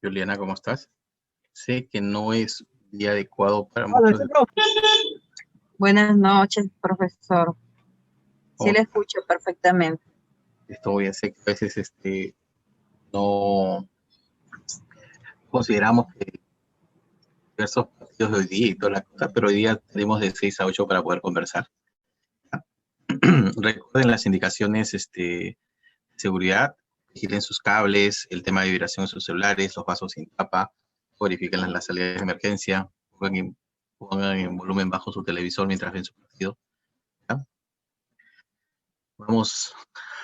Juliana, ¿cómo estás? Sé que no es un día adecuado para Hola, muchos de buenas noches, profesor. Sí ¿cómo le escucho perfectamente. esto ya sé que a veces no consideramos que diversos partidos de hoy día y toda la cosa, pero hoy día tenemos de 6 a 8 para poder conversar. Recuerden las indicaciones de seguridad, vigilen sus cables, el tema de vibración en sus celulares, los vasos sin tapa, verifiquen las salidas de emergencia, pongan en volumen bajo su televisor mientras ven su partido. ¿Ya? Vamos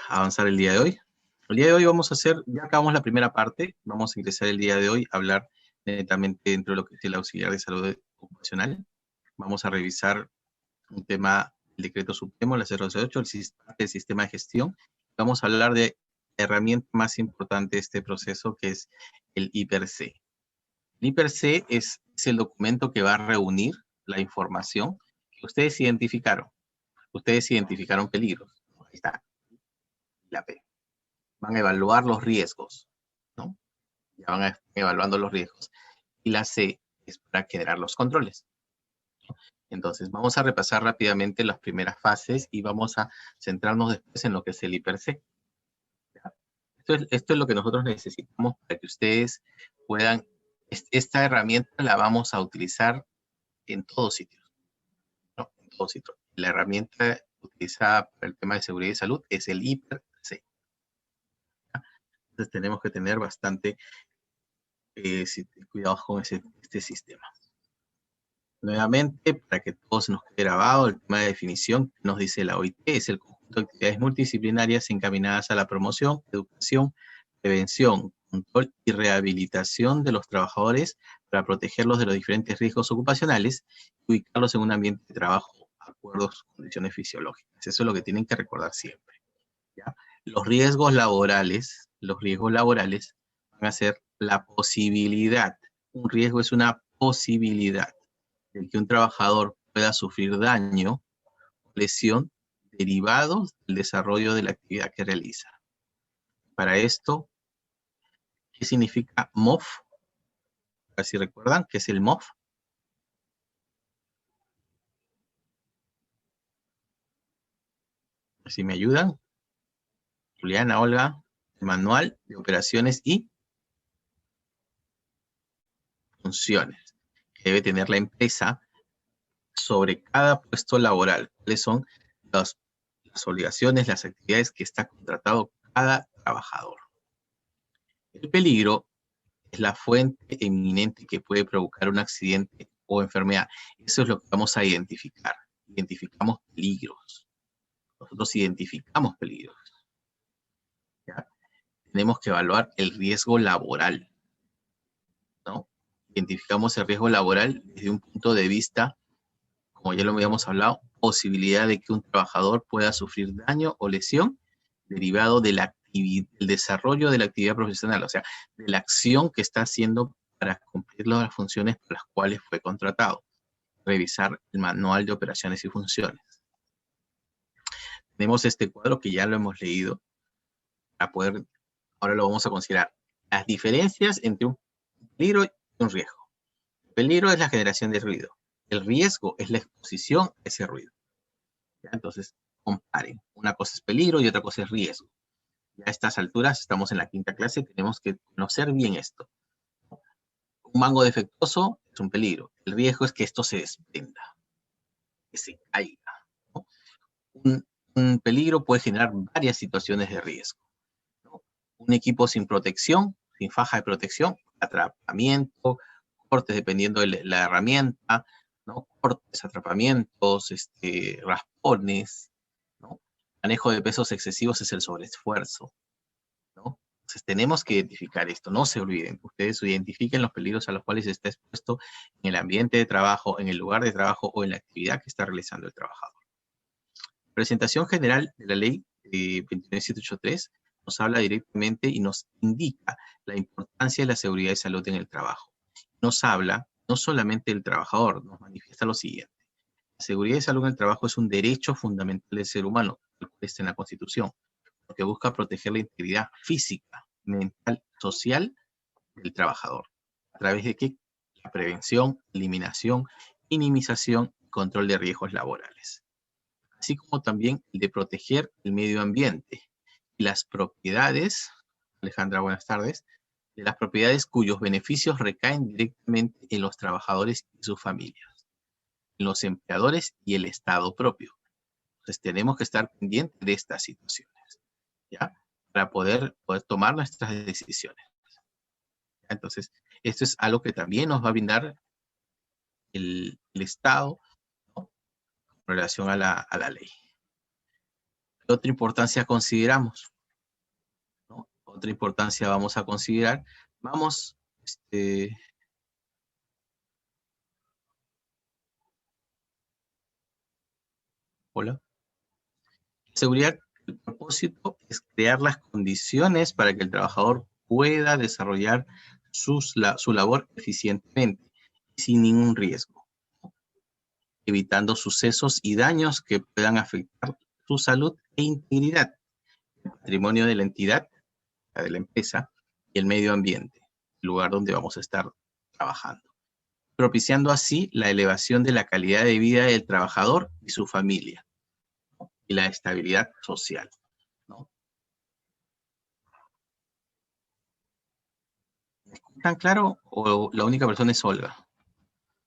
a avanzar el día de hoy. El día de hoy vamos a hacer, ya acabamos la primera parte, vamos a ingresar el día de hoy a hablar netamente dentro de lo que es el auxiliar de salud ocupacional. Vamos a revisar un tema, el decreto supremo, la 008, el sistema de gestión. Vamos a hablar de la herramienta más importante de este proceso, que es el IPER-C. El IPER-C es el documento que va a reunir la información que ustedes identificaron. Ustedes identificaron peligros. Ahí está, la P. Van a evaluar los riesgos, ¿no? Ya van a evaluando los riesgos. Y la C es para generar los controles. Entonces, vamos a repasar rápidamente las primeras fases y vamos a centrarnos después en lo que es el IPER-C. Esto es lo que nosotros necesitamos para que ustedes puedan, esta herramienta la vamos a utilizar en todos sitios, ¿no? En todos sitios. La herramienta utilizada para el tema de seguridad y salud es el IPER-C. Entonces, tenemos que tener bastante cuidado con este sistema. Nuevamente, para que todo se nos quede grabado, el tema de definición que nos dice la OIT es el conjunto de actividades multidisciplinarias encaminadas a la promoción, educación, prevención, control y rehabilitación de los trabajadores para protegerlos de los diferentes riesgos ocupacionales y ubicarlos en un ambiente de trabajo de acuerdo a sus condiciones fisiológicas. Eso es lo que tienen que recordar siempre, ¿ya? Los riesgos laborales van a ser la posibilidad. Un riesgo es una posibilidad de que un trabajador pueda sufrir daño o lesión derivados del desarrollo de la actividad que realiza. Para esto, ¿qué significa MOF? A ver si recuerdan, ¿qué es el MOF? Si me ayudan, Juliana, Olga, el manual de operaciones y funciones que debe tener la empresa sobre cada puesto laboral. ¿Cuáles son las obligaciones, las actividades que está contratado cada trabajador? El peligro es la fuente eminente que puede provocar un accidente o enfermedad. Eso es lo que vamos a identificar. Identificamos peligros. Nosotros identificamos peligros, ¿ya? Tenemos que evaluar el riesgo laboral, ¿no? Identificamos el riesgo laboral desde un punto de vista, como ya lo habíamos hablado, posibilidad de que un trabajador pueda sufrir daño o lesión derivado de del desarrollo de la actividad profesional, o sea, de la acción que está haciendo para cumplir las funciones por las cuales fue contratado. Revisar el manual de operaciones y funciones. Tenemos este cuadro que ya lo hemos leído, para poder, ahora lo vamos a considerar. Las diferencias entre un peligro y un riesgo. El peligro es la generación de ruido. El riesgo es la exposición a ese ruido. ¿Ya? Entonces, comparen. Una cosa es peligro y otra cosa es riesgo. Ya a estas alturas, estamos en la quinta clase, tenemos que conocer bien esto. Un mango defectuoso es un peligro. El riesgo es que esto se desprenda, que se caiga, ¿no? Un peligro puede generar varias situaciones de riesgo, ¿no? Un equipo sin protección, sin faja de protección, atrapamiento, cortes dependiendo de la herramienta, ¿no? Cortes, atrapamientos, raspones, ¿no? Manejo de pesos excesivos es el sobreesfuerzo, ¿no? Entonces tenemos que identificar esto, no se olviden, ustedes identifiquen los peligros a los cuales está expuesto en el ambiente de trabajo, en el lugar de trabajo o en la actividad que está realizando el trabajador. Presentación general de la ley 29783 nos habla directamente y nos indica la importancia de la seguridad y salud en el trabajo. Nos habla no solamente del trabajador, nos manifiesta lo siguiente. La seguridad y salud en el trabajo es un derecho fundamental del ser humano, tal cual está en la Constitución, porque busca proteger la integridad física, mental, social del trabajador. ¿A través de qué? La prevención, eliminación, minimización y control de riesgos laborales. Así como también el de proteger el medio ambiente y las propiedades, Alejandra, buenas tardes, de las propiedades cuyos beneficios recaen directamente en los trabajadores y sus familias, en los empleadores y el Estado propio. Entonces tenemos que estar pendientes de estas situaciones, ¿ya? Para poder tomar nuestras decisiones. Entonces, esto es algo que también nos va a brindar el Estado, ¿no? En relación a la ley. ¿Qué otra importancia consideramos? ¿No? Otra importancia vamos a considerar. Vamos, hola. Seguridad, el propósito es crear las condiciones para que el trabajador pueda desarrollar su labor eficientemente y sin ningún riesgo, evitando sucesos y daños que puedan afectar su salud e integridad, el patrimonio de la entidad, de la empresa, y el medio ambiente, el lugar donde vamos a estar trabajando, propiciando así la elevación de la calidad de vida del trabajador y su familia, ¿no? Y la estabilidad social, ¿no? ¿Me escuchan claro o la única persona es Olga?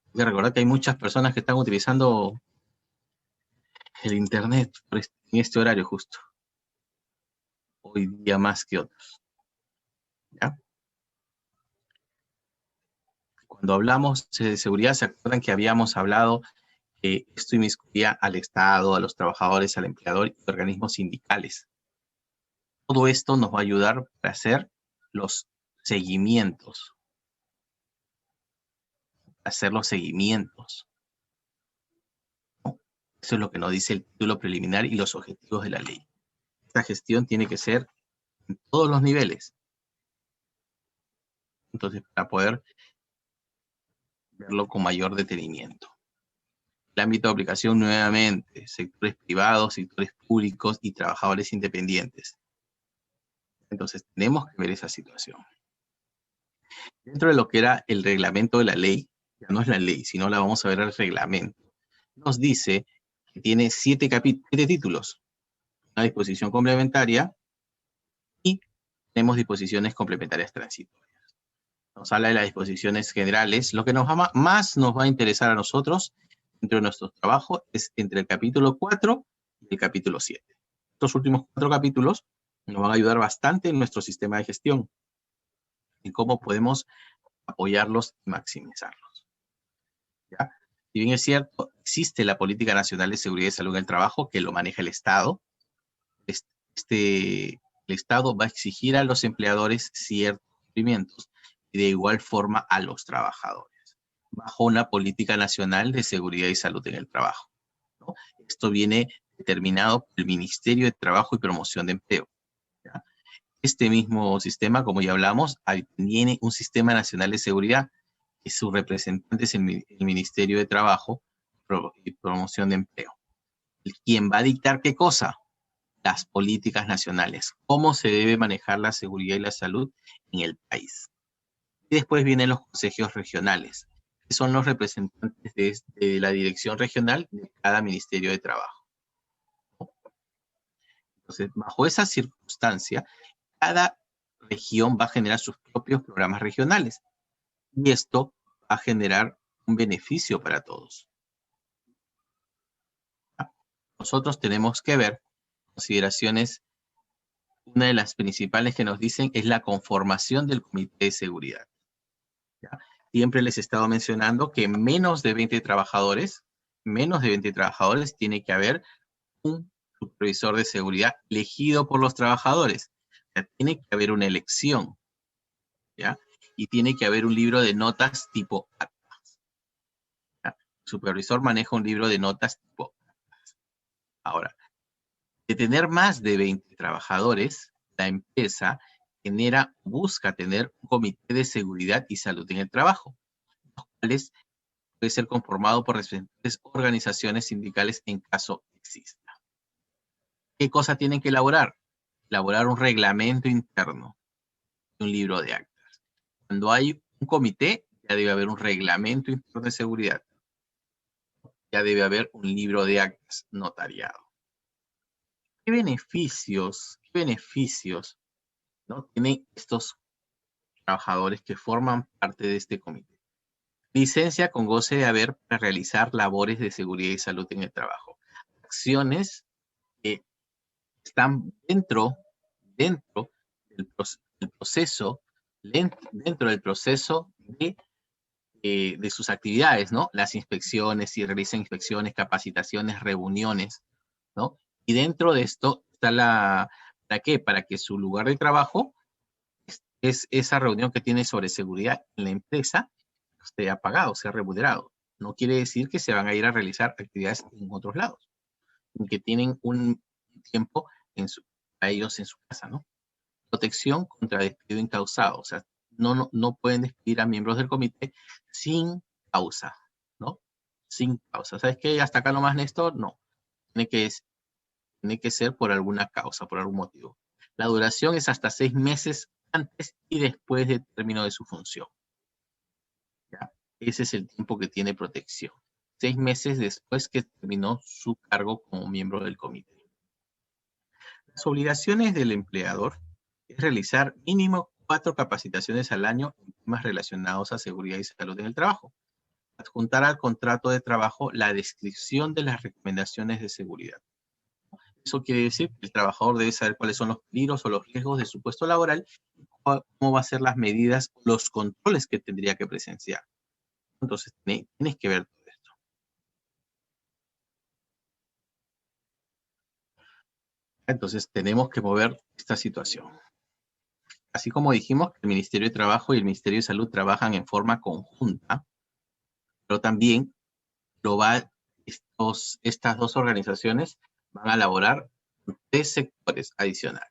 Hay que recordar que hay muchas personas que están utilizando el internet en este horario justo, hoy día más que otros, ¿ya? Cuando hablamos de seguridad, ¿se acuerdan que habíamos hablado que esto inmiscuía al Estado, a los trabajadores, al empleador y organismos sindicales? Todo esto nos va a ayudar para hacer los seguimientos, ¿no? Eso es lo que nos dice el título preliminar y los objetivos de la ley. Esta gestión tiene que ser en todos los niveles. Entonces, para poder verlo con mayor detenimiento. El ámbito de aplicación, nuevamente, sectores privados, sectores públicos y trabajadores independientes. Entonces, tenemos que ver esa situación. Dentro de lo que era el reglamento de la ley, ya no es la ley, sino la vamos a ver el reglamento, nos dice que tiene 7 títulos, una disposición complementaria y tenemos disposiciones complementarias transitorias. Nos habla de las disposiciones generales. Lo que más nos va a interesar a nosotros dentro de nuestro trabajo es entre el capítulo 4 y el capítulo 7. Estos últimos 4 capítulos nos van a ayudar bastante en nuestro sistema de gestión, en cómo podemos apoyarlos y maximizarlos, ¿ya? Si bien es cierto, existe la Política Nacional de Seguridad y Salud en el Trabajo, que lo maneja el Estado. El Estado va a exigir a los empleadores ciertos cumplimientos y de igual forma a los trabajadores, bajo una Política Nacional de Seguridad y Salud en el Trabajo, ¿no? Esto viene determinado por el Ministerio de Trabajo y Promoción de Empleo, ¿ya? Este mismo sistema, como ya hablamos, tiene un Sistema Nacional de Seguridad, que su representante es el Ministerio de Trabajo y Promoción de Empleo. ¿Quién va a dictar qué cosa? Las políticas nacionales, cómo se debe manejar la seguridad y la salud en el país. Y después vienen los consejos regionales, que son los representantes de la dirección regional de cada Ministerio de Trabajo. Entonces, bajo esa circunstancia, cada región va a generar sus propios programas regionales. Y esto va a generar un beneficio para todos. Nosotros tenemos que ver consideraciones. Una de las principales que nos dicen es la conformación del Comité de Seguridad, ¿ya? Siempre les he estado mencionando que menos de 20 trabajadores, tiene que haber un supervisor de seguridad elegido por los trabajadores. O sea, tiene que haber una elección, ¿ya? Y tiene que haber un libro de notas tipo actas, ¿ya? El supervisor maneja un libro de notas tipo actas. Ahora, de tener más de 20 trabajadores, la empresa busca tener un comité de seguridad y salud en el trabajo, los cuales puede ser conformado por diferentes organizaciones sindicales en caso exista. ¿Qué cosa tienen que elaborar? Elaborar un reglamento interno, un libro de actas. Cuando hay un comité, ya debe haber un reglamento interno de seguridad. Ya debe haber un libro de actas notariado. ¿Qué beneficios, ¿no? tienen estos trabajadores que forman parte de este comité? Licencia con goce de haber para realizar labores de seguridad y salud en el trabajo. Acciones que están dentro del proceso de sus actividades, ¿no? Las inspecciones, si realizan inspecciones, capacitaciones, reuniones, ¿no? Y dentro de esto está ¿para qué? Para que su lugar de trabajo es esa reunión que tiene sobre seguridad en la empresa, esté pagado, sea remunerado. No quiere decir que se van a ir a realizar actividades en otros lados, que tienen un tiempo a ellos en su casa, ¿no? Protección contra despido incausado, o sea, no pueden despedir a miembros del comité sin causa, ¿no? Sin causa. ¿Sabes qué? Hasta acá nomás, Néstor, no. Tiene que ser por alguna causa, por algún motivo. La duración es hasta 6 meses antes y después del término de su función. ¿Ya? Ese es el tiempo que tiene protección. 6 meses después que terminó su cargo como miembro del comité. Las obligaciones del empleador es realizar mínimo 4 capacitaciones al año en temas relacionados a seguridad y salud en el trabajo. Adjuntar al contrato de trabajo la descripción de las recomendaciones de seguridad. Eso quiere decir que el trabajador debe saber cuáles son los peligros o los riesgos de su puesto laboral, cómo va a ser las medidas, los controles que tendría que presenciar. Entonces, tienes que ver todo esto. Entonces, tenemos que mover esta situación. Así como dijimos, el Ministerio de Trabajo y el Ministerio de Salud trabajan en forma conjunta, pero también estas dos organizaciones van a elaborar 3 sectores adicionales.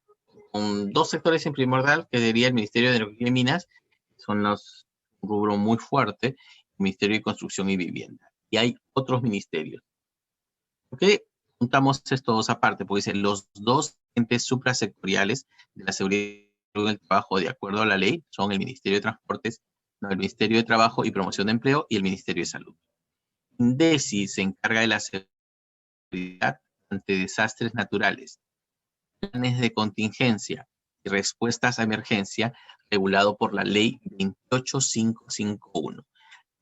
Con 2 sectores en primordial, que sería el Ministerio de Energía y Minas, son un rubro muy fuerte, el Ministerio de Construcción y Vivienda. Y hay otros ministerios. ¿Por qué juntamos estos dos aparte? Porque dicen los 2 entes suprasectoriales de la seguridad del trabajo, de acuerdo a la ley, son el Ministerio de Transportes, el Ministerio de Trabajo y Promoción de Empleo y el Ministerio de Salud. INDECI se encarga de la seguridad ante desastres naturales, planes de contingencia y respuestas a emergencia, regulado por la ley 28551.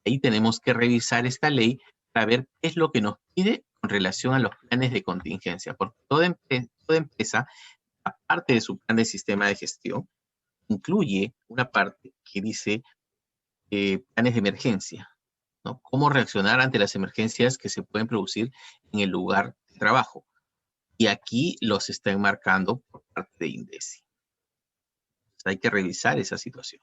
Ahí tenemos que revisar esta ley para ver qué es lo que nos pide con relación a los planes de contingencia, porque toda empresa, aparte de su plan de sistema de gestión, incluye una parte que dice planes de emergencia, ¿no? Cómo reaccionar ante las emergencias que se pueden producir en el lugar de trabajo. Y aquí los está enmarcando por parte de INDECI. Entonces hay que revisar esa situación.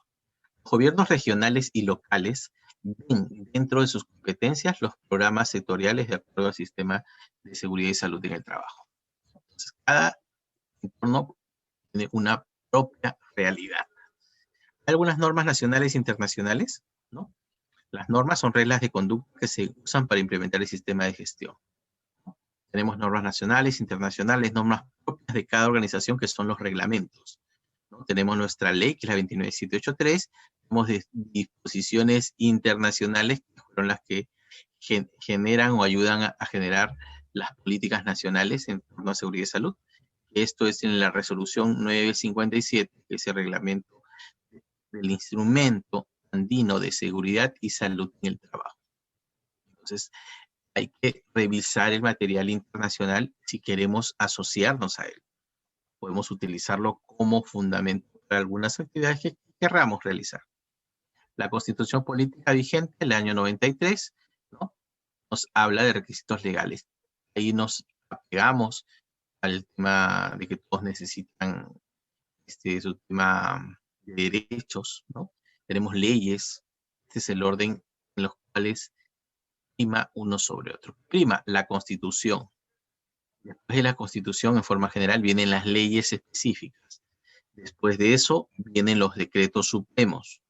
Los gobiernos regionales y locales ven dentro de sus competencias los programas sectoriales de acuerdo al sistema de seguridad y salud en el trabajo. Entonces, cada entorno tiene una propia realidad. Hay algunas normas nacionales e internacionales, ¿no? Las normas son reglas de conducta que se usan para implementar el sistema de gestión. Tenemos normas nacionales, internacionales, normas propias de cada organización que son los reglamentos, ¿no? Tenemos nuestra ley, que es la 29783, tenemos disposiciones internacionales, que fueron las que generan o ayudan a generar las políticas nacionales en torno a seguridad y salud. Esto es en la resolución 957, que es el reglamento del instrumento andino de seguridad y salud en el trabajo. Entonces, hay que revisar el material internacional si queremos asociarnos a él. Podemos utilizarlo como fundamento para algunas actividades que querramos realizar. La Constitución Política vigente del año 93, ¿no? Nos habla de requisitos legales. Ahí nos apegamos al tema de que todos necesitan su tema de derechos, ¿no? Tenemos leyes, este es el orden en los cuales prima uno sobre otro. Prima la Constitución. Después de la Constitución, en forma general, vienen las leyes específicas. Después de eso, vienen los decretos supremos.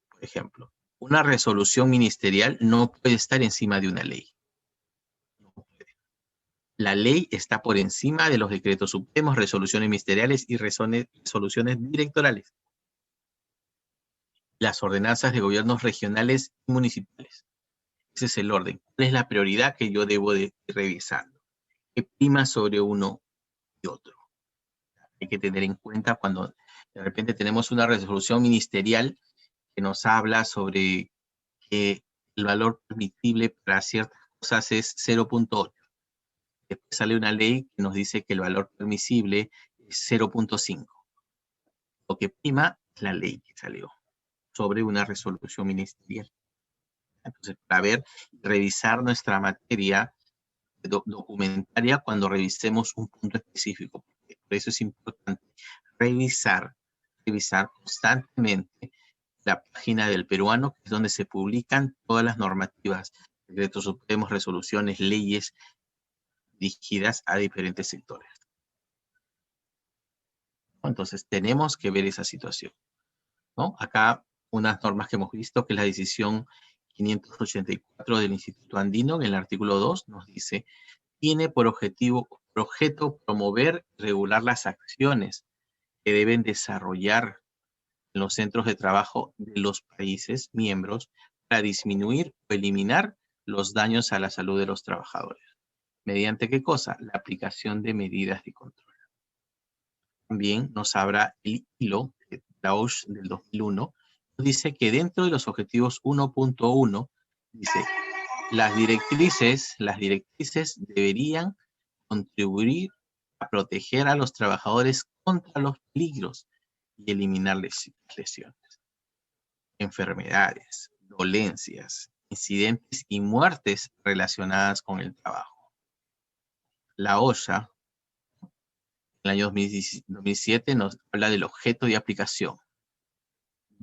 Por ejemplo, una resolución ministerial no puede estar encima de una ley. No puede. La ley está por encima de los decretos supremos, resoluciones ministeriales y resoluciones directorales. las ordenanzas de gobiernos regionales y municipales. Ese es el orden. ¿Cuál es la prioridad que yo debo de ir revisando? ¿Qué prima sobre uno y otro? Hay que tener en cuenta cuando de repente tenemos una resolución ministerial que nos habla sobre que el valor permitible para ciertas cosas es 0.8. Después sale una ley que nos dice que el valor permisible es 0.5. Lo que prima es la ley que salió sobre una resolución ministerial. Entonces, para revisar nuestra materia documentaria cuando revisemos un punto específico. Por eso es importante revisar constantemente la página del peruano, que es donde se publican todas las normativas, decretos supremos, resoluciones, leyes dirigidas a diferentes sectores. Entonces, tenemos que ver esa situación, ¿no? Acá, unas normas que hemos visto, que es la decisión 584 del Instituto Andino, en el artículo 2, nos dice, tiene por objeto promover y regular las acciones que deben desarrollar en los centros de trabajo de los países miembros para disminuir o eliminar los daños a la salud de los trabajadores. ¿Mediante qué cosa? La aplicación de medidas de control. También nos habla el hilo de la OSH del 2001, nos dice que dentro de los objetivos 1.1, dice, las directrices deberían contribuir a proteger a los trabajadores contra los peligros y eliminar lesiones, enfermedades, dolencias, incidentes y muertes relacionadas con el trabajo. La OSHA, en el año 2007, nos habla del objeto de aplicación.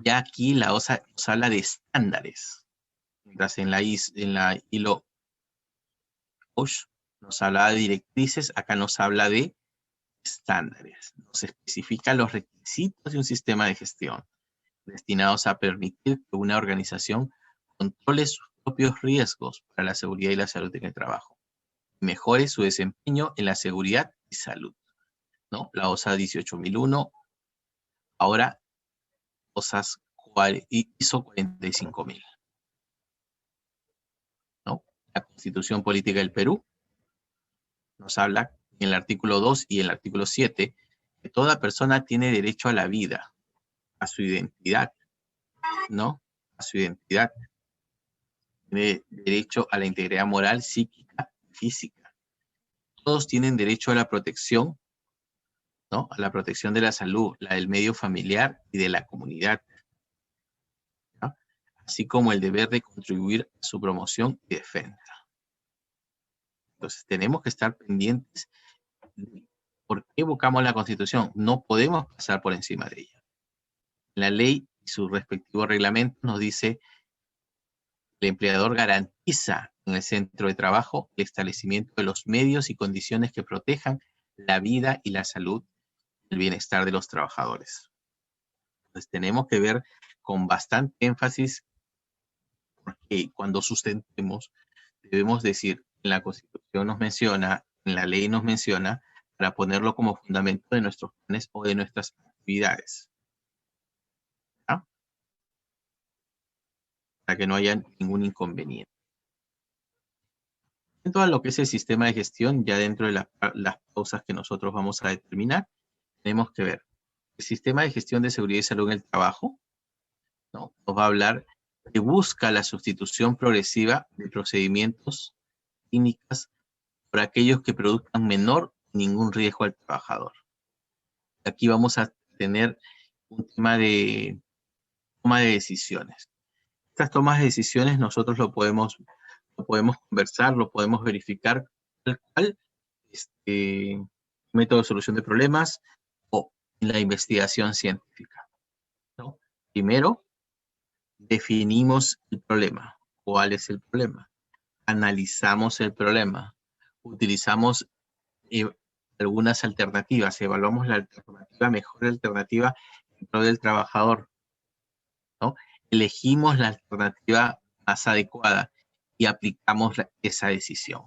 Ya aquí la OSHA nos habla de estándares, mientras en la hilo OSH nos habla de directrices, acá nos habla de estándares. Nos especifica los requisitos de un sistema de gestión destinados a permitir que una organización controle sus propios riesgos para la seguridad y la salud en el trabajo y mejore su desempeño en la seguridad y salud, ¿no? La OSA 18001, ahora OSAS ISO 45000, ¿no? La Constitución Política del Perú nos habla en el artículo 2 y el artículo 7 que toda persona tiene derecho a la vida, a su identidad, ¿no? A su identidad. Tiene derecho a la integridad moral, psíquica y física. Todos tienen derecho a la protección, ¿no? A la protección de la salud, la del medio familiar y de la comunidad, ¿no? Así como el deber de contribuir a su promoción y defensa. Entonces tenemos que estar pendientes de por qué evocamos la Constitución. No podemos pasar por encima de ella. La ley y su respectivo reglamento nos dice el empleador garantiza en el centro de trabajo el establecimiento de los medios y condiciones que protejan la vida y la salud y el bienestar de los trabajadores. Entonces tenemos que ver con bastante énfasis, porque cuando sustentemos, debemos decir, en la Constitución nos menciona, en la ley nos menciona, para ponerlo como fundamento de nuestros planes o de nuestras actividades, ¿ah? Para que no haya ningún inconveniente. En todo lo que es el sistema de gestión, ya dentro de las pausas que nosotros vamos a determinar, tenemos que ver el sistema de gestión de seguridad y salud en el trabajo, ¿no? Nos va a hablar que busca la sustitución progresiva de procedimientos clínicas por aquellos que produzcan menor o ningún riesgo al trabajador. Aquí vamos a tener un tema de toma de decisiones. Estas tomas de decisiones nosotros lo podemos conversar, lo podemos verificar tal cual, método de solución de problemas o en la investigación científica, ¿no? Primero, definimos el problema. ¿Cuál es el problema? Analizamos el problema. Utilizamos algunas alternativas. Evaluamos la mejor alternativa en pro del trabajador, ¿no? Elegimos la alternativa más adecuada y aplicamos esa decisión.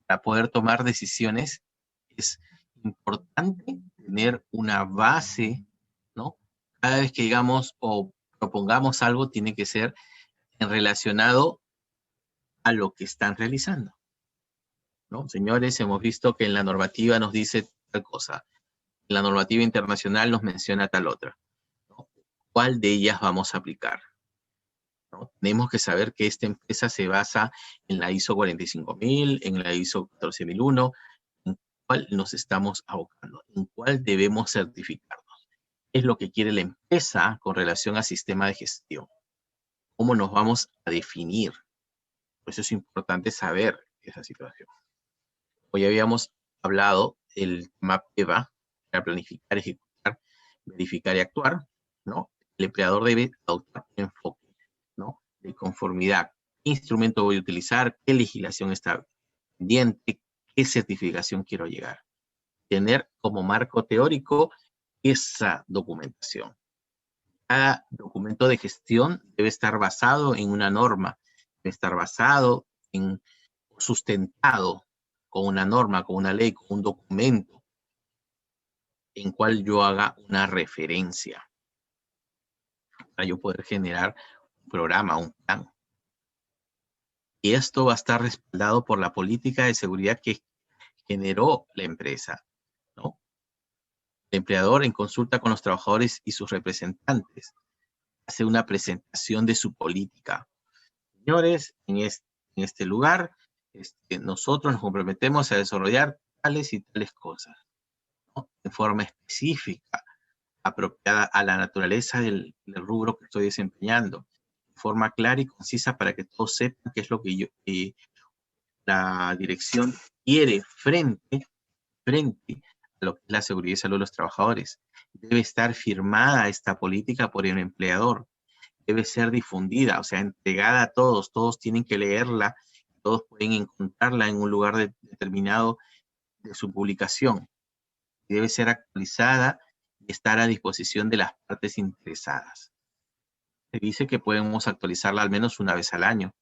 Para poder tomar decisiones es importante tener una base, ¿no? Cada vez que digamos o propongamos algo, tiene que ser en relacionado a lo que están realizando, ¿no? Señores, hemos visto que en la normativa nos dice tal cosa, en la normativa internacional nos menciona tal otra, ¿no? ¿Cuál de ellas vamos a aplicar? ¿No? Tenemos que saber que esta empresa se basa en la ISO 45000, en la ISO 14001, en cuál nos estamos abocando, en cuál debemos certificarnos. ¿Qué es lo que quiere la empresa con relación al sistema de gestión? ¿Cómo nos vamos a definir? Por eso es importante saber esa situación. Hoy habíamos hablado del tema PEVA, para planificar, ejecutar, verificar y actuar, ¿no? El empleador debe adoptar un enfoque, ¿no? De conformidad. ¿Qué instrumento voy a utilizar? ¿Qué legislación está pendiente? ¿Qué certificación quiero llegar? Tener como marco teórico esa documentación. Cada documento de gestión debe estar basado en una norma, debe estar basado en, sustentado con una norma, con una ley, con un documento en cual yo haga una referencia para yo poder generar un programa, un plan. Y esto va a estar respaldado por la política de seguridad que generó la empresa, ¿no? El empleador, en consulta con los trabajadores y sus representantes, hace una presentación de su política. Señores, en este lugar, nosotros nos comprometemos a desarrollar tales y tales cosas, ¿no? De forma específica, apropiada a la naturaleza del rubro que estoy desempeñando, de forma clara y concisa para que todos sepan qué es lo que la dirección quiere frente a lo que es la seguridad y salud de los trabajadores. Debe estar firmada esta política por el empleador, debe ser difundida, o sea, entregada a todos, todos tienen que leerla, todos pueden encontrarla en un lugar determinado de su publicación. Debe ser actualizada y estar a disposición de las partes interesadas. Se dice que podemos actualizarla al menos una vez al año,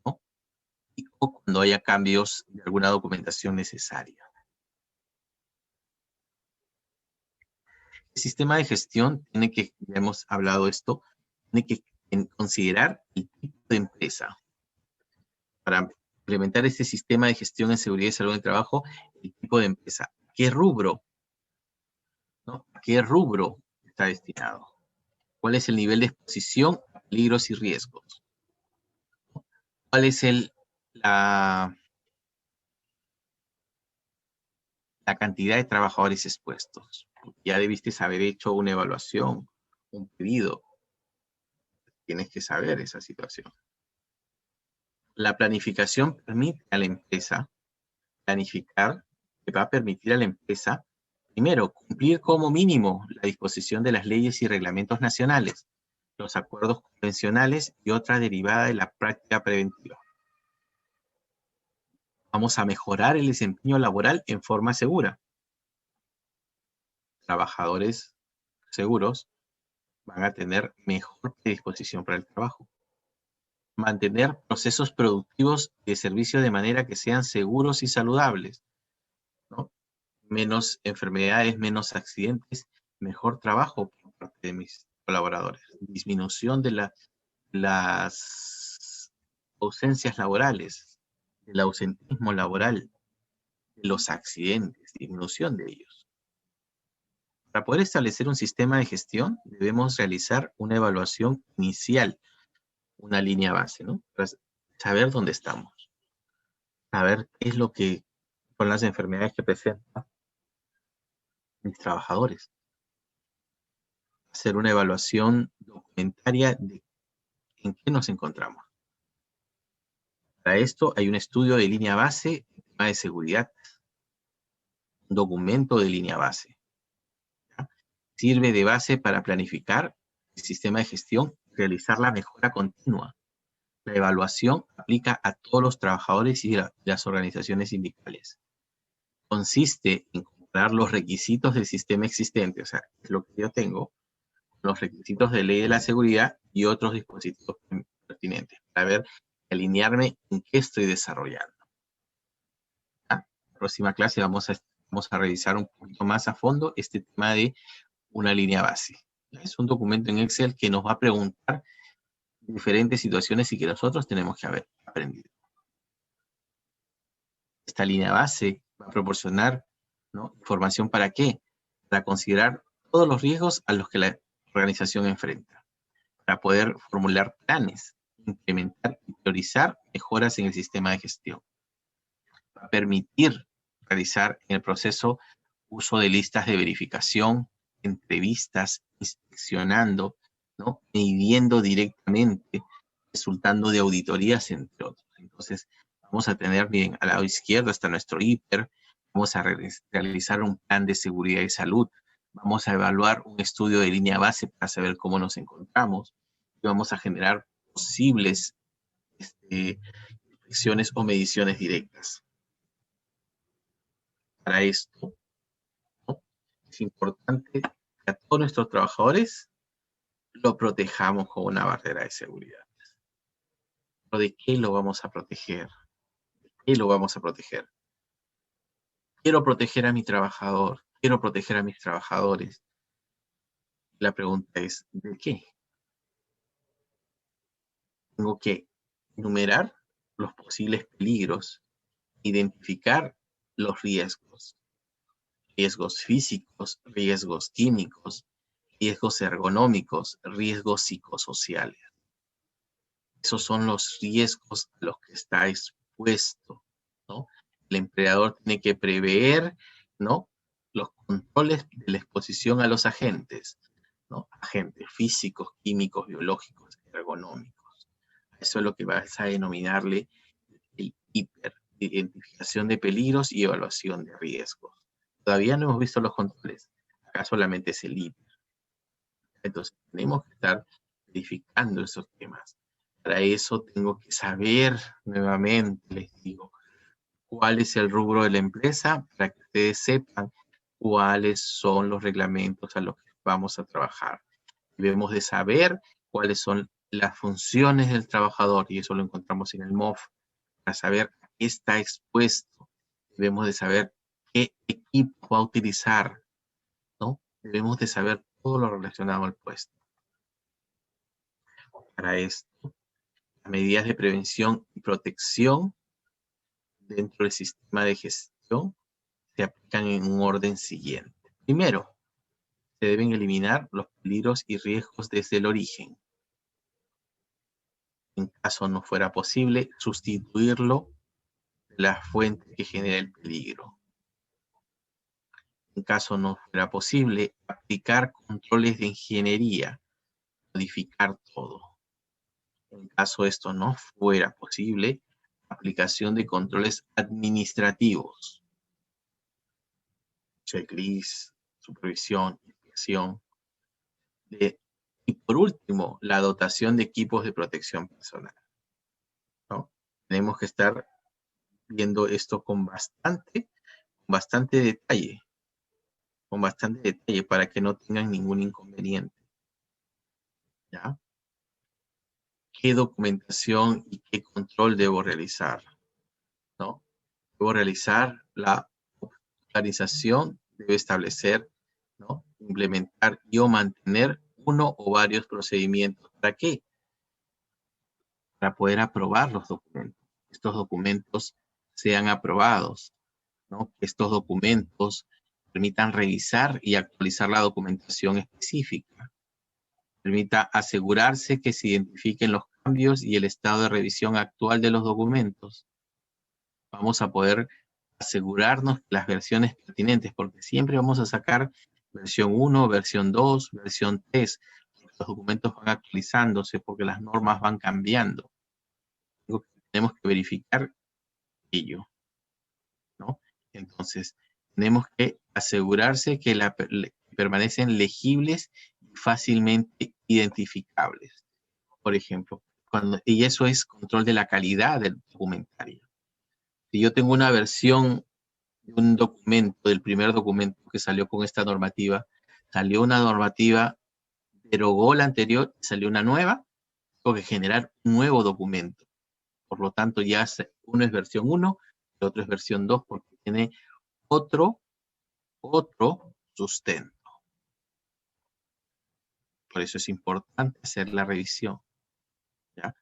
¿no? O cuando haya cambios de alguna documentación necesaria. El sistema de gestión tiene que, ya hemos hablado esto, tiene que considerar el tipo de empresa. Para implementar este sistema de gestión en seguridad y salud en el trabajo, el tipo de empresa. ¿Qué rubro? ¿No? ¿A qué rubro está destinado? ¿Cuál es el nivel de exposición a peligros y riesgos? ¿Cuál es la cantidad de trabajadores expuestos? Ya debiste haber hecho una evaluación, un pedido. Tienes que saber esa situación. La planificación permite a la empresa planificar, que va a permitir a la empresa, primero, cumplir como mínimo la disposición de las leyes y reglamentos nacionales, los acuerdos convencionales y otra derivada de la práctica preventiva. Vamos a mejorar el desempeño laboral en forma segura. Trabajadores seguros van a tener mejor predisposición para el trabajo. Mantener procesos productivos de servicio de manera que sean seguros y saludables, ¿no? Menos enfermedades, menos accidentes, mejor trabajo por parte de mis colaboradores. Disminución de las ausencias laborales, del ausentismo laboral, de los accidentes, disminución de ellos. Para poder establecer un sistema de gestión, debemos realizar una evaluación inicial, una línea base, ¿no? Para saber dónde estamos, saber qué es lo que son las enfermedades que presentan mis trabajadores. Hacer una evaluación documentaria de en qué nos encontramos. Para esto hay un estudio de línea base, tema de seguridad, un documento de línea base. ¿Ya? Sirve de base para planificar el sistema de gestión y realizar la mejora continua. La evaluación aplica a todos los trabajadores y las organizaciones sindicales. Consiste en comparar los requisitos del sistema existente, o sea, es lo que yo tengo, los requisitos de ley de la seguridad y otros dispositivos pertinentes, para ver, alinearme en qué estoy desarrollando. ¿Ya? En la próxima clase vamos a revisar un poquito más a fondo este tema de una línea base. Es un documento en Excel que nos va a preguntar diferentes situaciones y que nosotros tenemos que haber aprendido. Esta línea base va a proporcionar, ¿no?, información ¿para qué? Para considerar todos los riesgos a los que la organización enfrenta, para poder formular planes, implementar y priorizar mejoras en el sistema de gestión. Va a permitir realizar en el proceso uso de listas de verificación, entrevistas, inspeccionando, ¿no?, midiendo directamente, resultando de auditorías, entre otros. Entonces, vamos a tener, bien, al lado izquierdo está nuestro hiper, vamos a realizar un plan de seguridad y salud, vamos a evaluar un estudio de línea base para saber cómo nos encontramos, y vamos a generar posibles inspecciones o mediciones directas. Para esto, ¿no?, es importante que a todos nuestros trabajadores lo protejamos con una barrera de seguridad. ¿Pero de qué lo vamos a proteger? ¿De qué lo vamos a proteger? Quiero proteger a mi trabajador, quiero proteger a mis trabajadores. La pregunta es, ¿de qué? Tengo que enumerar los posibles peligros, identificar los riesgos, riesgos físicos, riesgos químicos, riesgos ergonómicos, riesgos psicosociales. Esos son los riesgos a los que está expuesto, ¿no? El empleador tiene que prever, ¿no?, los controles de la exposición a los agentes, ¿no?, agentes físicos, químicos, biológicos, ergonómicos. Eso es lo que vas a denominarle el hiper, identificación de peligros y evaluación de riesgos. Todavía no hemos visto los controles, acá solamente es el hiper. Entonces tenemos que estar verificando esos temas. Para eso tengo que saber, nuevamente les digo, cuál es el rubro de la empresa, para que ustedes sepan cuáles son los reglamentos a los que vamos a trabajar. Debemos de saber cuáles son las funciones del trabajador, y eso lo encontramos en el MOF, para saber a qué está expuesto. Debemos de saber qué equipo va a utilizar, ¿no? Debemos de saber todo lo relacionado al puesto. Para esto, las medidas de prevención y protección dentro del sistema de gestión se aplican en un orden siguiente. Primero, se deben eliminar los peligros y riesgos desde el origen. En caso no fuera posible, sustituirlo de la fuente que genera el peligro. En caso no fuera posible, aplicar controles de ingeniería, modificar todo. En caso esto no fuera posible, aplicación de controles administrativos, checklist, supervisión, inspección. Y por último, la dotación de equipos de protección personal, ¿no? Tenemos que estar viendo esto con bastante detalle, para que no tengan ningún inconveniente, ¿ya? ¿Qué documentación y qué control debo realizar, ¿no? Debo realizar la organización, debe establecer, ¿no?, implementar y o mantener uno o varios procedimientos. ¿Para qué? Para poder aprobar los documentos. Estos documentos sean aprobados, ¿no? Que estos documentos permitan revisar y actualizar la documentación específica. Permita asegurarse que se identifiquen los cambios y el estado de revisión actual de los documentos. Vamos a poder asegurarnos que las versiones pertinentes, porque siempre vamos a sacar versión 1, versión 2, versión 3. Los documentos van actualizándose porque las normas van cambiando. Tenemos que verificar ello, ¿no? Entonces, tenemos que asegurarse que permanecen legibles y fácilmente identificables. Por ejemplo, y eso es control de la calidad del documentario. Si yo tengo una versión de un documento, del primer documento que salió con esta normativa, salió una normativa, derogó la anterior, salió una nueva, tengo que generar un nuevo documento. Por lo tanto, ya uno es versión 1, el otro es versión 2, porque tiene otro sustento. Por eso es importante hacer la revisión, ¿ya?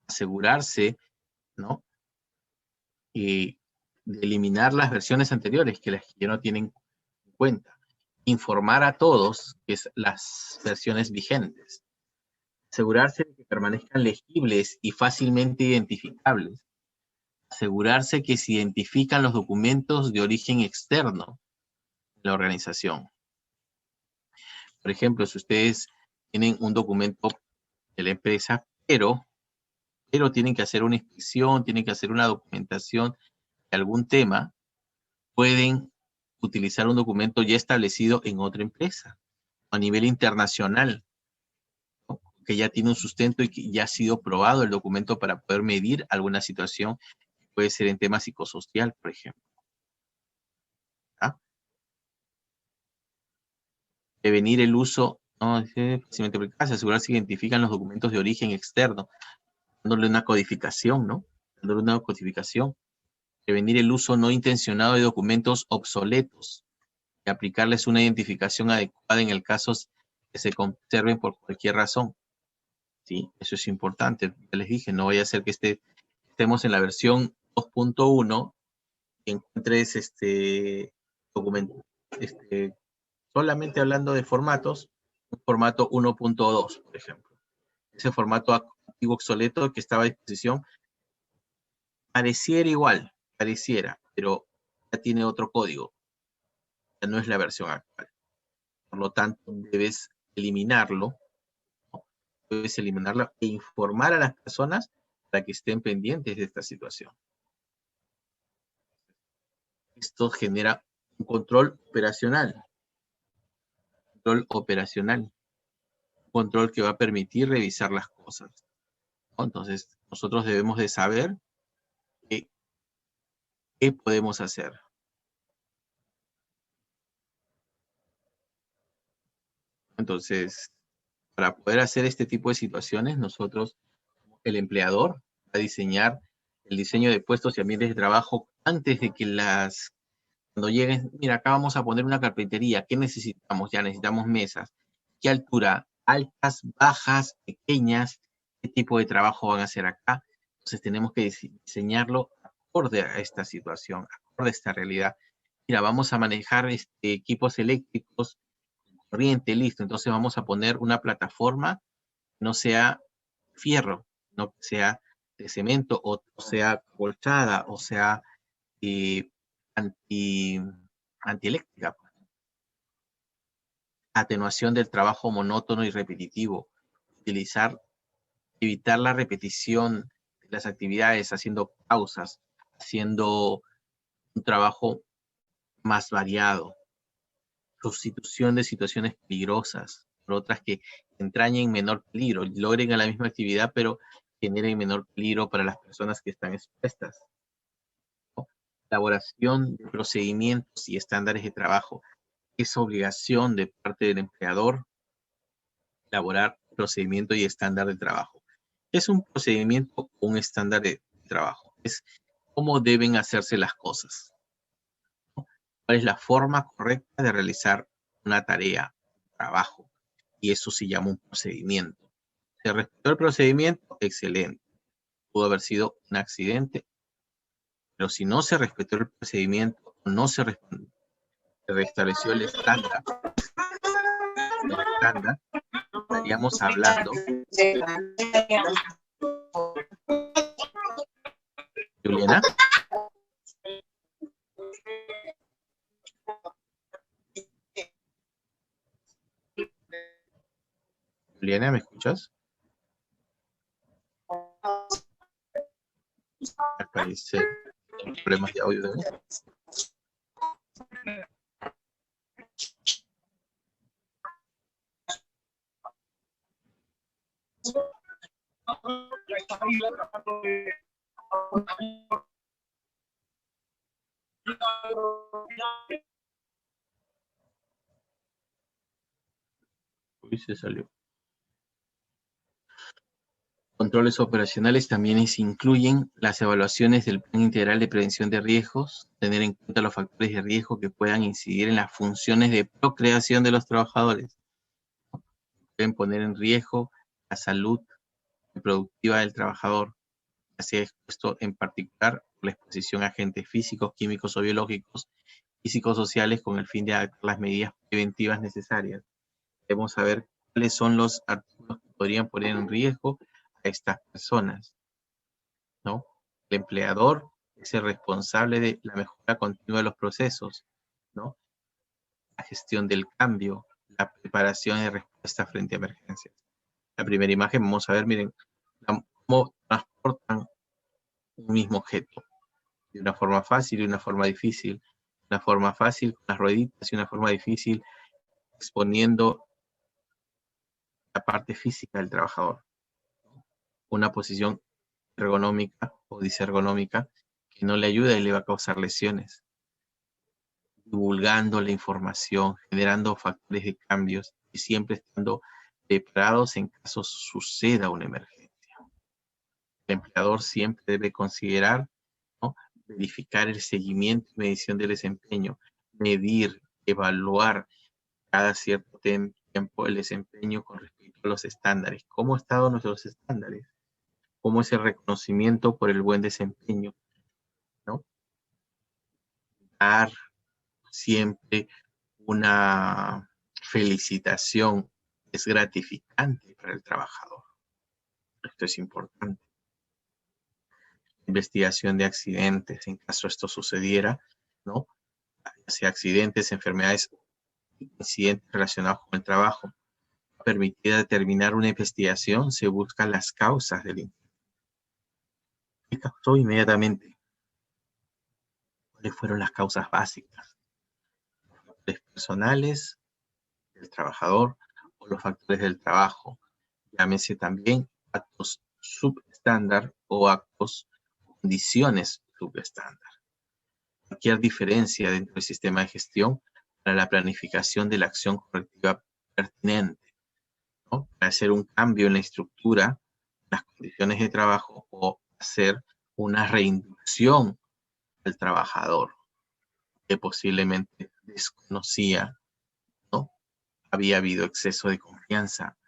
Asegurarse, ¿no? De eliminar las versiones anteriores, que las que ya no tienen en cuenta. Informar a todos que es las versiones vigentes. Asegurarse de que permanezcan legibles y fácilmente identificables. Asegurarse que se identifican los documentos de origen externo de la organización. Por ejemplo, si ustedes tienen un documento de la empresa, pero tienen que hacer una inspección, tienen que hacer una documentación de algún tema, pueden utilizar un documento ya establecido en otra empresa, a nivel internacional, ¿no? Que ya tiene un sustento y que ya ha sido probado el documento para poder medir alguna situación, puede ser en tema psicosocial, por ejemplo. ¿Ah? Prevenir el uso, no, asegurarse que identifican los documentos de origen externo, dándole una codificación, ¿no? Dándole una codificación. Prevenir el uso no intencionado de documentos obsoletos y aplicarles una identificación adecuada en el caso que se conserven por cualquier razón. ¿Sí? Eso es importante. Ya les dije, no vaya a ser que estemos en la versión 2.1 y encuentres documento, solamente hablando de formatos, un formato 1.2, por ejemplo. Ese formato activo obsoleto que estaba a disposición pareciera igual, pero ya tiene otro código. Ya no es la versión actual. Por lo tanto, debes eliminarlo, ¿no? Debes eliminarlo e informar a las personas para que estén pendientes de esta situación. Esto genera un control operacional. Un control que va a permitir revisar las cosas, ¿no? Entonces, nosotros debemos de saber qué podemos hacer. Entonces, para poder hacer este tipo de situaciones, nosotros, el empleador, va a diseñar el diseño de puestos y ambientes de trabajo antes de que cuando lleguen, mira, acá vamos a poner una carpintería, ¿qué necesitamos? Ya necesitamos mesas. ¿Qué altura? Altas, bajas, pequeñas, ¿qué tipo de trabajo van a hacer acá? Entonces tenemos que diseñarlo acorde a esta situación, acorde a esta realidad. Mira, vamos a manejar equipos eléctricos, corriente, listo. Entonces vamos a poner una plataforma que no sea fierro, no que sea de cemento, o sea colchada, o sea antieléctrica. Atenuación del trabajo monótono y repetitivo. Evitar la repetición de las actividades, haciendo pausas, haciendo un trabajo más variado. Sustitución de situaciones peligrosas por otras que entrañen menor peligro, logren a la misma actividad, pero generen menor peligro para las personas que están expuestas. Elaboración de procedimientos y estándares de trabajo. Es obligación de parte del empleador elaborar procedimiento y estándar de trabajo. Es un procedimiento o un estándar de trabajo. Es cómo deben hacerse las cosas. ¿Cuál es la forma correcta de realizar una tarea, un trabajo? Y eso se llama un procedimiento. ¿Se respetó el procedimiento? Excelente. Pudo haber sido un accidente, pero si no se respetó el procedimiento, no se restableció el estándar, estaríamos hablando. Juliana. Juliana, ¿me escuchas? Al parecer, problemas de audio de mí. Uy, se salió. Controles operacionales también incluyen las evaluaciones del Plan Integral de Prevención de Riesgos, tener en cuenta los factores de riesgo que puedan incidir en las funciones de procreación de los trabajadores. pueden poner en riesgo la salud reproductiva del trabajador, ya sea expuesto en particular por la exposición a agentes físicos, químicos o biológicos y psicosociales con el fin de adaptar las medidas preventivas necesarias. Debemos saber cuáles son los artículos que podrían poner en riesgo a estas personas, ¿no? El empleador es el responsable de la mejora continua de los procesos, ¿no? La gestión del cambio, la preparación y respuesta frente a emergencias. La primera imagen vamos a ver, miren, cómo transportan un mismo objeto, de una forma fácil y una forma difícil. Una forma fácil con las rueditas y una forma difícil exponiendo la parte física del trabajador. Una posición ergonómica o disergonómica que no le ayuda y le va a causar lesiones. Divulgando la información, generando factores de cambios y siempre estando preparados en caso suceda una emergencia. El empleador siempre debe considerar, ¿no?, verificar el seguimiento y medición del desempeño, medir, evaluar cada cierto tiempo el desempeño con respecto a los estándares. ¿Cómo han estado nuestros estándares? ¿Cómo es el reconocimiento por el buen desempeño, ¿no? Dar siempre una felicitación es gratificante para el trabajador. Esto es importante. Investigación de accidentes, en caso esto sucediera, ¿no? Ya sea accidentes, enfermedades, incidentes relacionados con el trabajo. Permitida determinar una investigación, se buscan las causas del incidente. ¿Qué causó inmediatamente? ¿Cuáles fueron las causas básicas? Los factores personales del trabajador o los factores del trabajo. Llámese también actos subestándar o actos o condiciones subestándar. Cualquier diferencia dentro del sistema de gestión para la planificación de la acción correctiva pertinente, ¿no? Para hacer un cambio en la estructura, las condiciones de trabajo o hacer una reinducción al trabajador que posiblemente desconocía, ¿no? Había habido exceso de confianza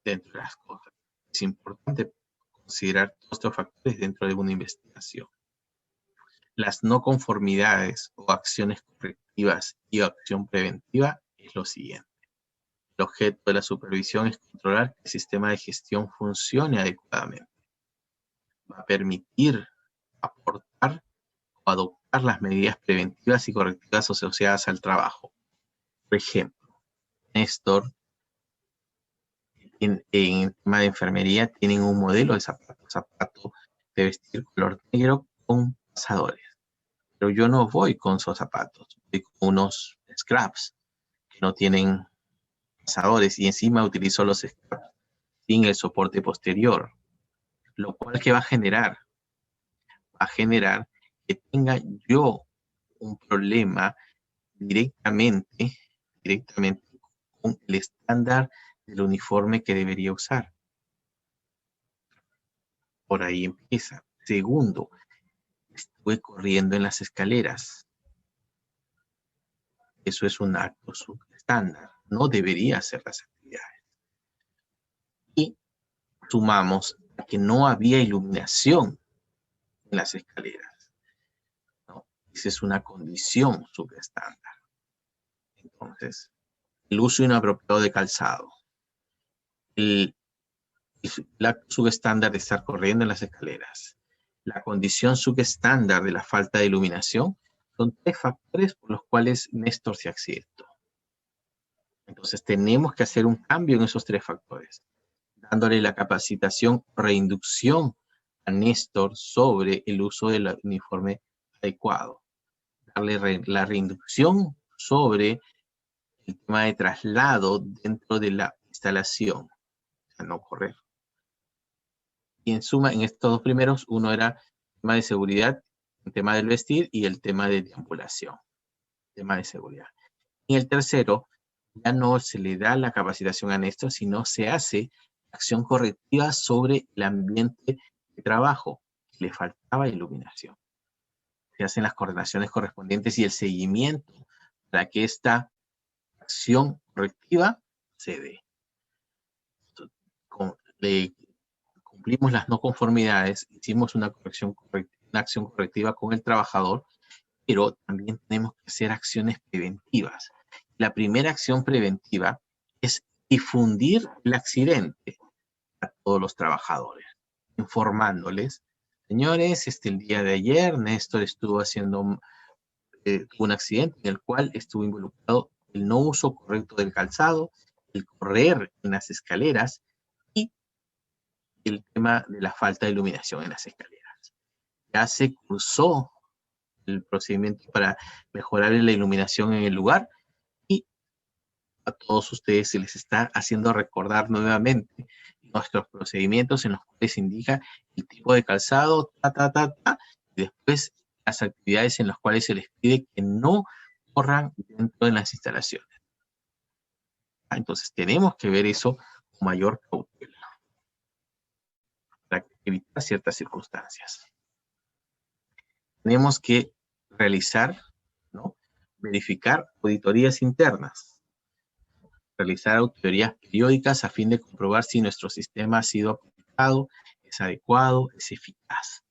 dentro de las cosas. Es importante considerar todos estos factores dentro de una investigación. Las no conformidades o acciones correctivas y acción preventiva es lo siguiente. El objeto de la supervisión es controlar que el sistema de gestión funcione adecuadamente. Va a permitir aportar o adoptar las medidas preventivas y correctivas asociadas al trabajo. Por ejemplo, Néstor, en el tema de enfermería, tienen un modelo de zapato de vestir color negro con pasadores. Pero yo no voy con esos zapatos, voy con unos scraps que no tienen pasadores y encima utilizo los scraps sin el soporte posterior. Lo cual, ¿qué va a generar? Va a generar que tenga yo un problema directamente con el estándar del uniforme que debería usar. Por ahí empieza. Segundo, estuve corriendo en las escaleras. Eso es un acto subestándar. No debería hacer las actividades. Y sumamos a que no había iluminación en las escaleras, ¿no? Esa es una condición subestándar. Entonces, el uso inapropiado de calzado. El acto subestándar de estar corriendo en las escaleras. La condición subestándar de la falta de iluminación son tres factores por los cuales Néstor se accidentó. Entonces tenemos que hacer un cambio en esos tres factores, dándole la capacitación, reinducción a Néstor sobre el uso del uniforme adecuado. Darle la reinducción sobre el tema de traslado dentro de la instalación, o sea, no correr. Y en suma, en estos dos primeros, uno era el tema de seguridad, el tema del vestir y el tema de deambulación, tema de seguridad. En el tercero, ya no se le da la capacitación a Néstor, sino se hace acción correctiva sobre el ambiente de trabajo. Le faltaba iluminación. Se hacen las coordinaciones correspondientes y el seguimiento para que esta acción correctiva se dé. cumplimos las no conformidades, hicimos una acción correctiva con el trabajador, pero también tenemos que hacer acciones preventivas. La primera acción preventiva es difundir el accidente a todos los trabajadores, informándoles: señores, el día de ayer Néstor estuvo haciendo un accidente en el cual estuvo involucrado el no uso correcto del calzado, el correr en las escaleras y el tema de la falta de iluminación en las escaleras. Ya se cursó el procedimiento para mejorar la iluminación en el lugar y a todos ustedes se les está haciendo recordar nuevamente nuestros procedimientos en los cuales indica el tipo de calzado, y después las actividades en las cuales se les pide que no corran dentro de las instalaciones. Entonces tenemos que ver eso con mayor cautela para evitar ciertas circunstancias. Tenemos que realizar, ¿no?, verificar auditorías internas, realizar auditorías periódicas a fin de comprobar si nuestro sistema ha sido aplicado, es adecuado, es eficaz.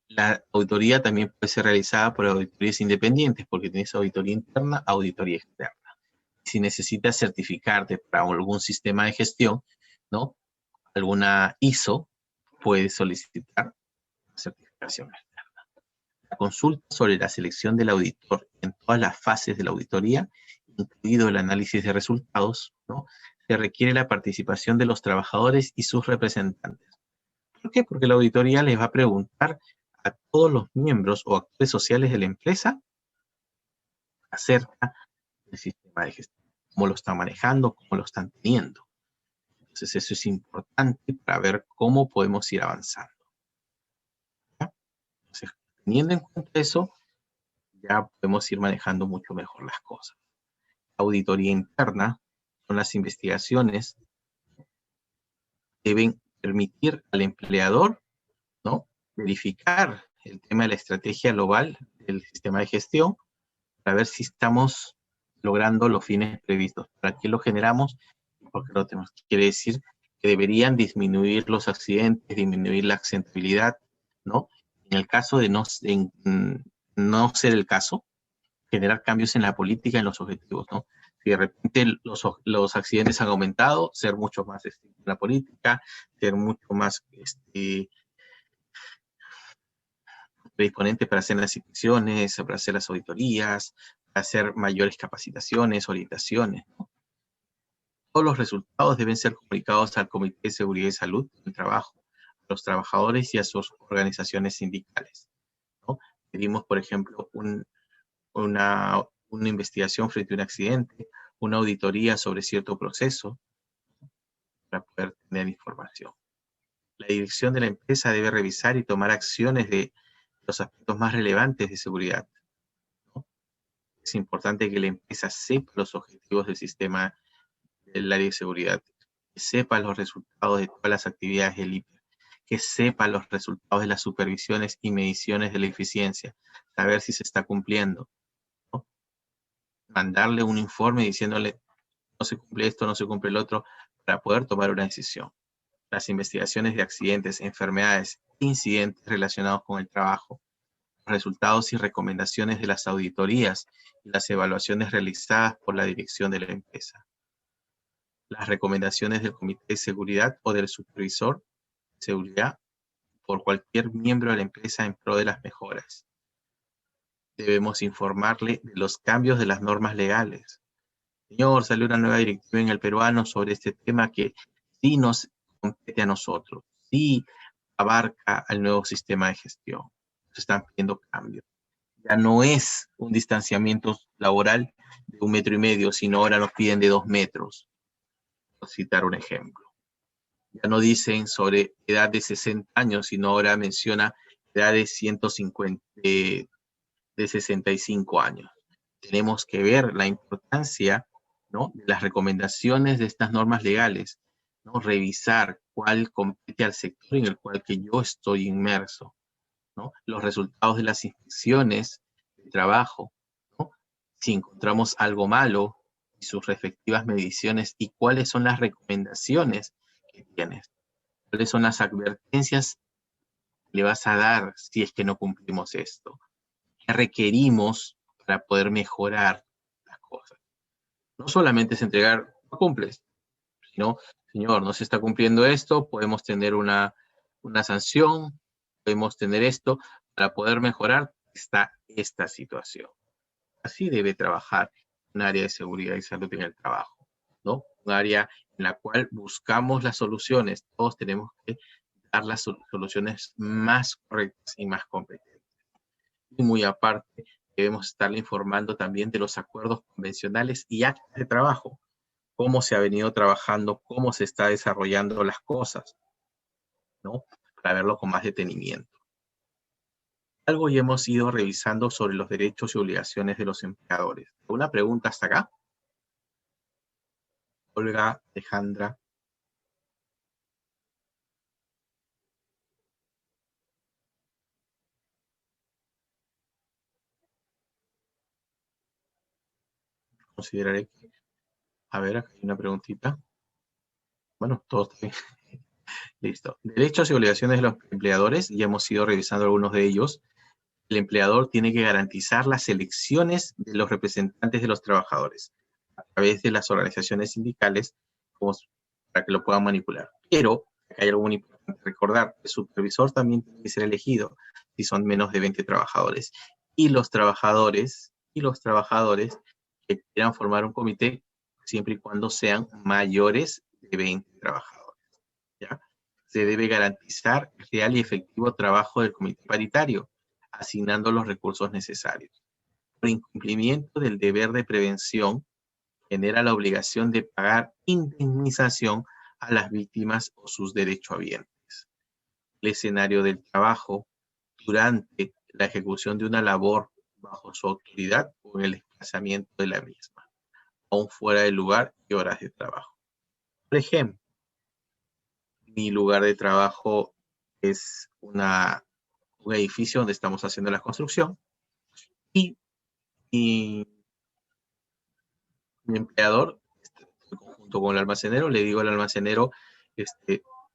La auditoría también puede ser realizada por auditorías independientes, porque tienes auditoría interna, auditoría externa. Si necesitas certificarte para algún sistema de gestión, ¿no?, alguna ISO, puedes solicitar certificación externa. La consulta sobre la selección del auditor en todas las fases de la auditoría, incluido el análisis de resultados, ¿no?, se requiere la participación de los trabajadores y sus representantes. ¿Por qué? Porque la auditoría les va a preguntar a todos los miembros o actores sociales de la empresa acerca del sistema de gestión, cómo lo están manejando, cómo lo están teniendo. Entonces eso es importante para ver cómo podemos ir avanzando. ¿Ya? Entonces, teniendo en cuenta eso, ya podemos ir manejando mucho mejor las cosas. Auditoría interna son las investigaciones que deben permitir al empleador, ¿no?, verificar el tema de la estrategia global del sistema de gestión para ver si estamos logrando los fines previstos. ¿Para qué lo generamos? Porque lo tenemos. Quiere decir que deberían disminuir los accidentes, disminuir la accidentabilidad, ¿no? En el caso de no ser el caso, generar cambios en la política, en los objetivos, ¿no? Si de repente los accidentes han aumentado, ser mucho más estricto en la política, ser mucho más predisponente para hacer las inspecciones, para hacer las auditorías, para hacer mayores capacitaciones, orientaciones, ¿no? Todos los resultados deben ser comunicados al Comité de Seguridad y Salud del Trabajo, a los trabajadores y a sus organizaciones sindicales, ¿no? Pedimos, por ejemplo, una investigación frente a un accidente, una auditoría sobre cierto proceso, para poder tener información. La dirección de la empresa debe revisar y tomar acciones de los aspectos más relevantes de seguridad, ¿no? Es importante que la empresa sepa los objetivos del sistema del área de seguridad, que sepa los resultados de todas las actividades del IPER, que sepa los resultados de las supervisiones y mediciones de la eficiencia, saber si se está cumpliendo, ¿no? Mandarle un informe diciéndole: no se cumple esto, no se cumple el otro, para poder tomar una decisión. Las investigaciones de accidentes, enfermedades, incidentes relacionados con el trabajo, resultados y recomendaciones de las auditorías y las evaluaciones realizadas por la dirección de la empresa. Las recomendaciones del Comité de Seguridad o del Supervisor de Seguridad por cualquier miembro de la empresa en pro de las mejoras. Debemos informarle de los cambios de las normas legales. Señor, salió una nueva directiva en el peruano sobre este tema que sí nos compete a nosotros, sí abarca al nuevo sistema de gestión. Se están pidiendo cambios. Ya no es un distanciamiento laboral de 1,5 metros, sino ahora nos piden de 2 metros. Por citar un ejemplo. Ya no dicen sobre edad de 60 años, sino ahora menciona edad de 150, de 65 años. Tenemos que ver la importancia, ¿no?, de las recomendaciones de estas normas legales, ¿no? Revisar cuál compete al sector en el cual que yo estoy inmerso, ¿no? Los resultados de las inspecciones de trabajo, ¿no? Si encontramos algo malo, y sus respectivas mediciones, y cuáles son las recomendaciones que tienes. ¿Cuáles son las advertencias que le vas a dar si es que no cumplimos esto? ¿Qué requerimos para poder mejorar las cosas? No solamente es entregar, no cumples, sino, señor, no se está cumpliendo esto, podemos tener una sanción, podemos tener esto, para poder mejorar esta situación. Así debe trabajar un área de seguridad y salud en el trabajo, ¿no? Un área en la cual buscamos las soluciones. Todos tenemos que dar las soluciones más correctas y más competentes. Y muy aparte, debemos estarle informando también de los acuerdos convencionales y actas de trabajo, cómo se ha venido trabajando, cómo se está desarrollando las cosas, ¿no? Para verlo con más detenimiento. Algo ya hemos ido revisando sobre los derechos y obligaciones de los empleadores. ¿Alguna pregunta hasta acá? Olga, Alejandra. Consideraré que... A ver, acá hay una preguntita. Bueno, todo está bien. Listo. Derechos y obligaciones de los empleadores. Ya hemos ido revisando algunos de ellos. El empleador tiene que garantizar las elecciones de los representantes de los trabajadores a través de las organizaciones sindicales como para que lo puedan manipular. Pero hay algo muy importante recordar, el supervisor también tiene que ser elegido si son menos de 20 trabajadores. Y los trabajadores que quieran formar un comité siempre y cuando sean mayores de 20 trabajadores, ¿ya? Se debe garantizar el real y efectivo trabajo del comité paritario, asignando los recursos necesarios. Por incumplimiento del deber de prevención, genera la obligación de pagar indemnización a las víctimas o sus derechohabientes. El escenario del trabajo durante la ejecución de una labor bajo su autoridad o en el desplazamiento de la misma, aún fuera del lugar y horas de trabajo. Por ejemplo, mi lugar de trabajo es un edificio donde estamos haciendo la construcción y mi empleador, junto con el almacenero, le digo al almacenero,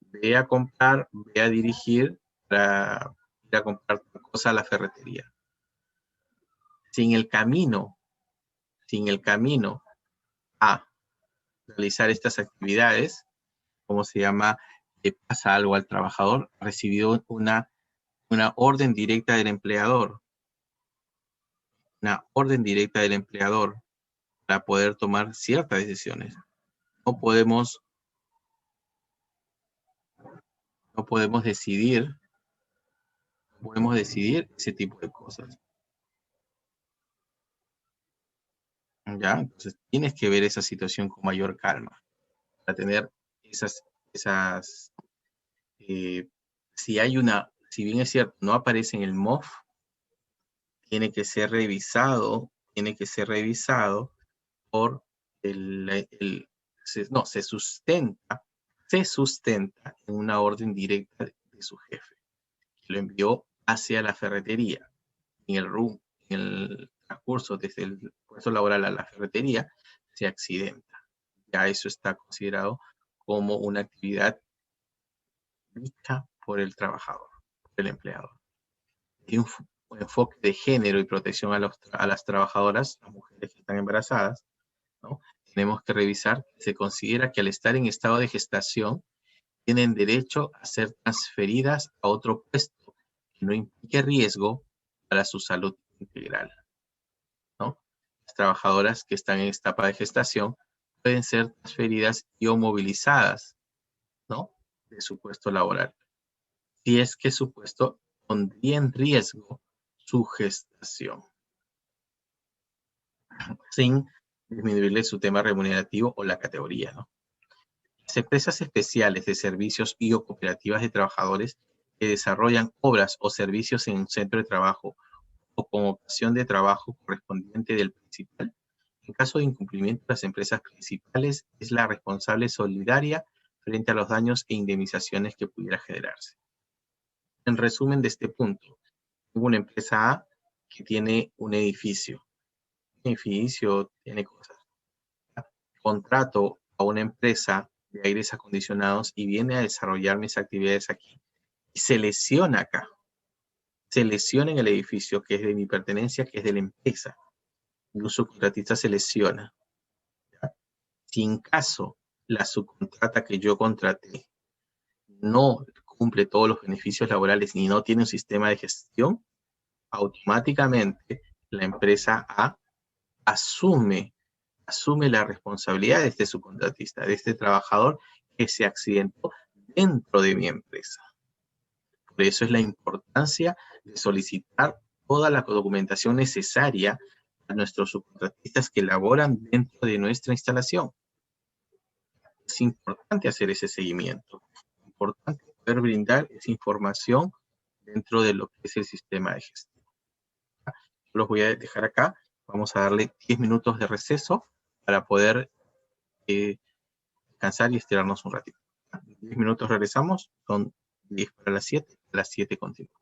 ve a comprar, ve a dirigir para ir a comprar cosas a la ferretería. Sin el camino a realizar estas actividades, ¿cómo se llama? Le pasa algo al trabajador, ha recibido una orden directa del empleador, para poder tomar ciertas decisiones. No podemos decidir ese tipo de cosas. ¿Ya? Entonces tienes que ver esa situación con mayor calma para tener si bien es cierto, no aparece en el MOF, tiene que ser revisado por se sustenta en una orden directa de su jefe, que lo envió hacia la ferretería. En el transcurso desde el puesto laboral a la ferretería, se accidenta. Ya eso está considerado como una actividad dicha por el trabajador, por el empleador. Y un enfoque de género y protección a las trabajadoras, las mujeres que están embarazadas, ¿no? Tenemos que revisar, se considera que al estar en estado de gestación, tienen derecho a ser transferidas a otro puesto que no implique riesgo para su salud integral, ¿no? Las trabajadoras que están en esta etapa de gestación pueden ser transferidas y o movilizadas, ¿no? De su puesto laboral, si es que su puesto pondría en riesgo su gestación, sin disminuirle su tema remunerativo o la categoría, ¿no? Las empresas especiales de servicios y o cooperativas de trabajadores que desarrollan obras o servicios en un centro de trabajo o con ocasión de trabajo correspondiente del principal. En caso de incumplimiento, las empresas principales es la responsable solidaria frente a los daños e indemnizaciones que pudiera generarse. En resumen de este punto, tengo una empresa A que tiene un edificio. Un edificio tiene cosas. Contrato a una empresa de aires acondicionados y viene a desarrollar mis actividades aquí. Y se lesiona acá. Se lesiona en el edificio que es de mi pertenencia, que es de la empresa. Y un subcontratista se lesiona. ¿Ya? Si en caso la subcontrata que yo contraté no cumple todos los beneficios laborales ni no tiene un sistema de gestión, automáticamente la empresa A asume la responsabilidad de este subcontratista, de este trabajador que se accidentó dentro de mi empresa. Por eso es la importancia de solicitar toda la documentación necesaria a nuestros subcontratistas que laboran dentro de nuestra instalación. Es importante hacer ese seguimiento. Es importante poder brindar esa información dentro de lo que es el sistema de gestión. Yo los voy a dejar acá. Vamos a darle 10 minutos de receso para poder descansar y estirarnos un ratito. 10 minutos regresamos, son 10 para las 7, a las 7 continuamos.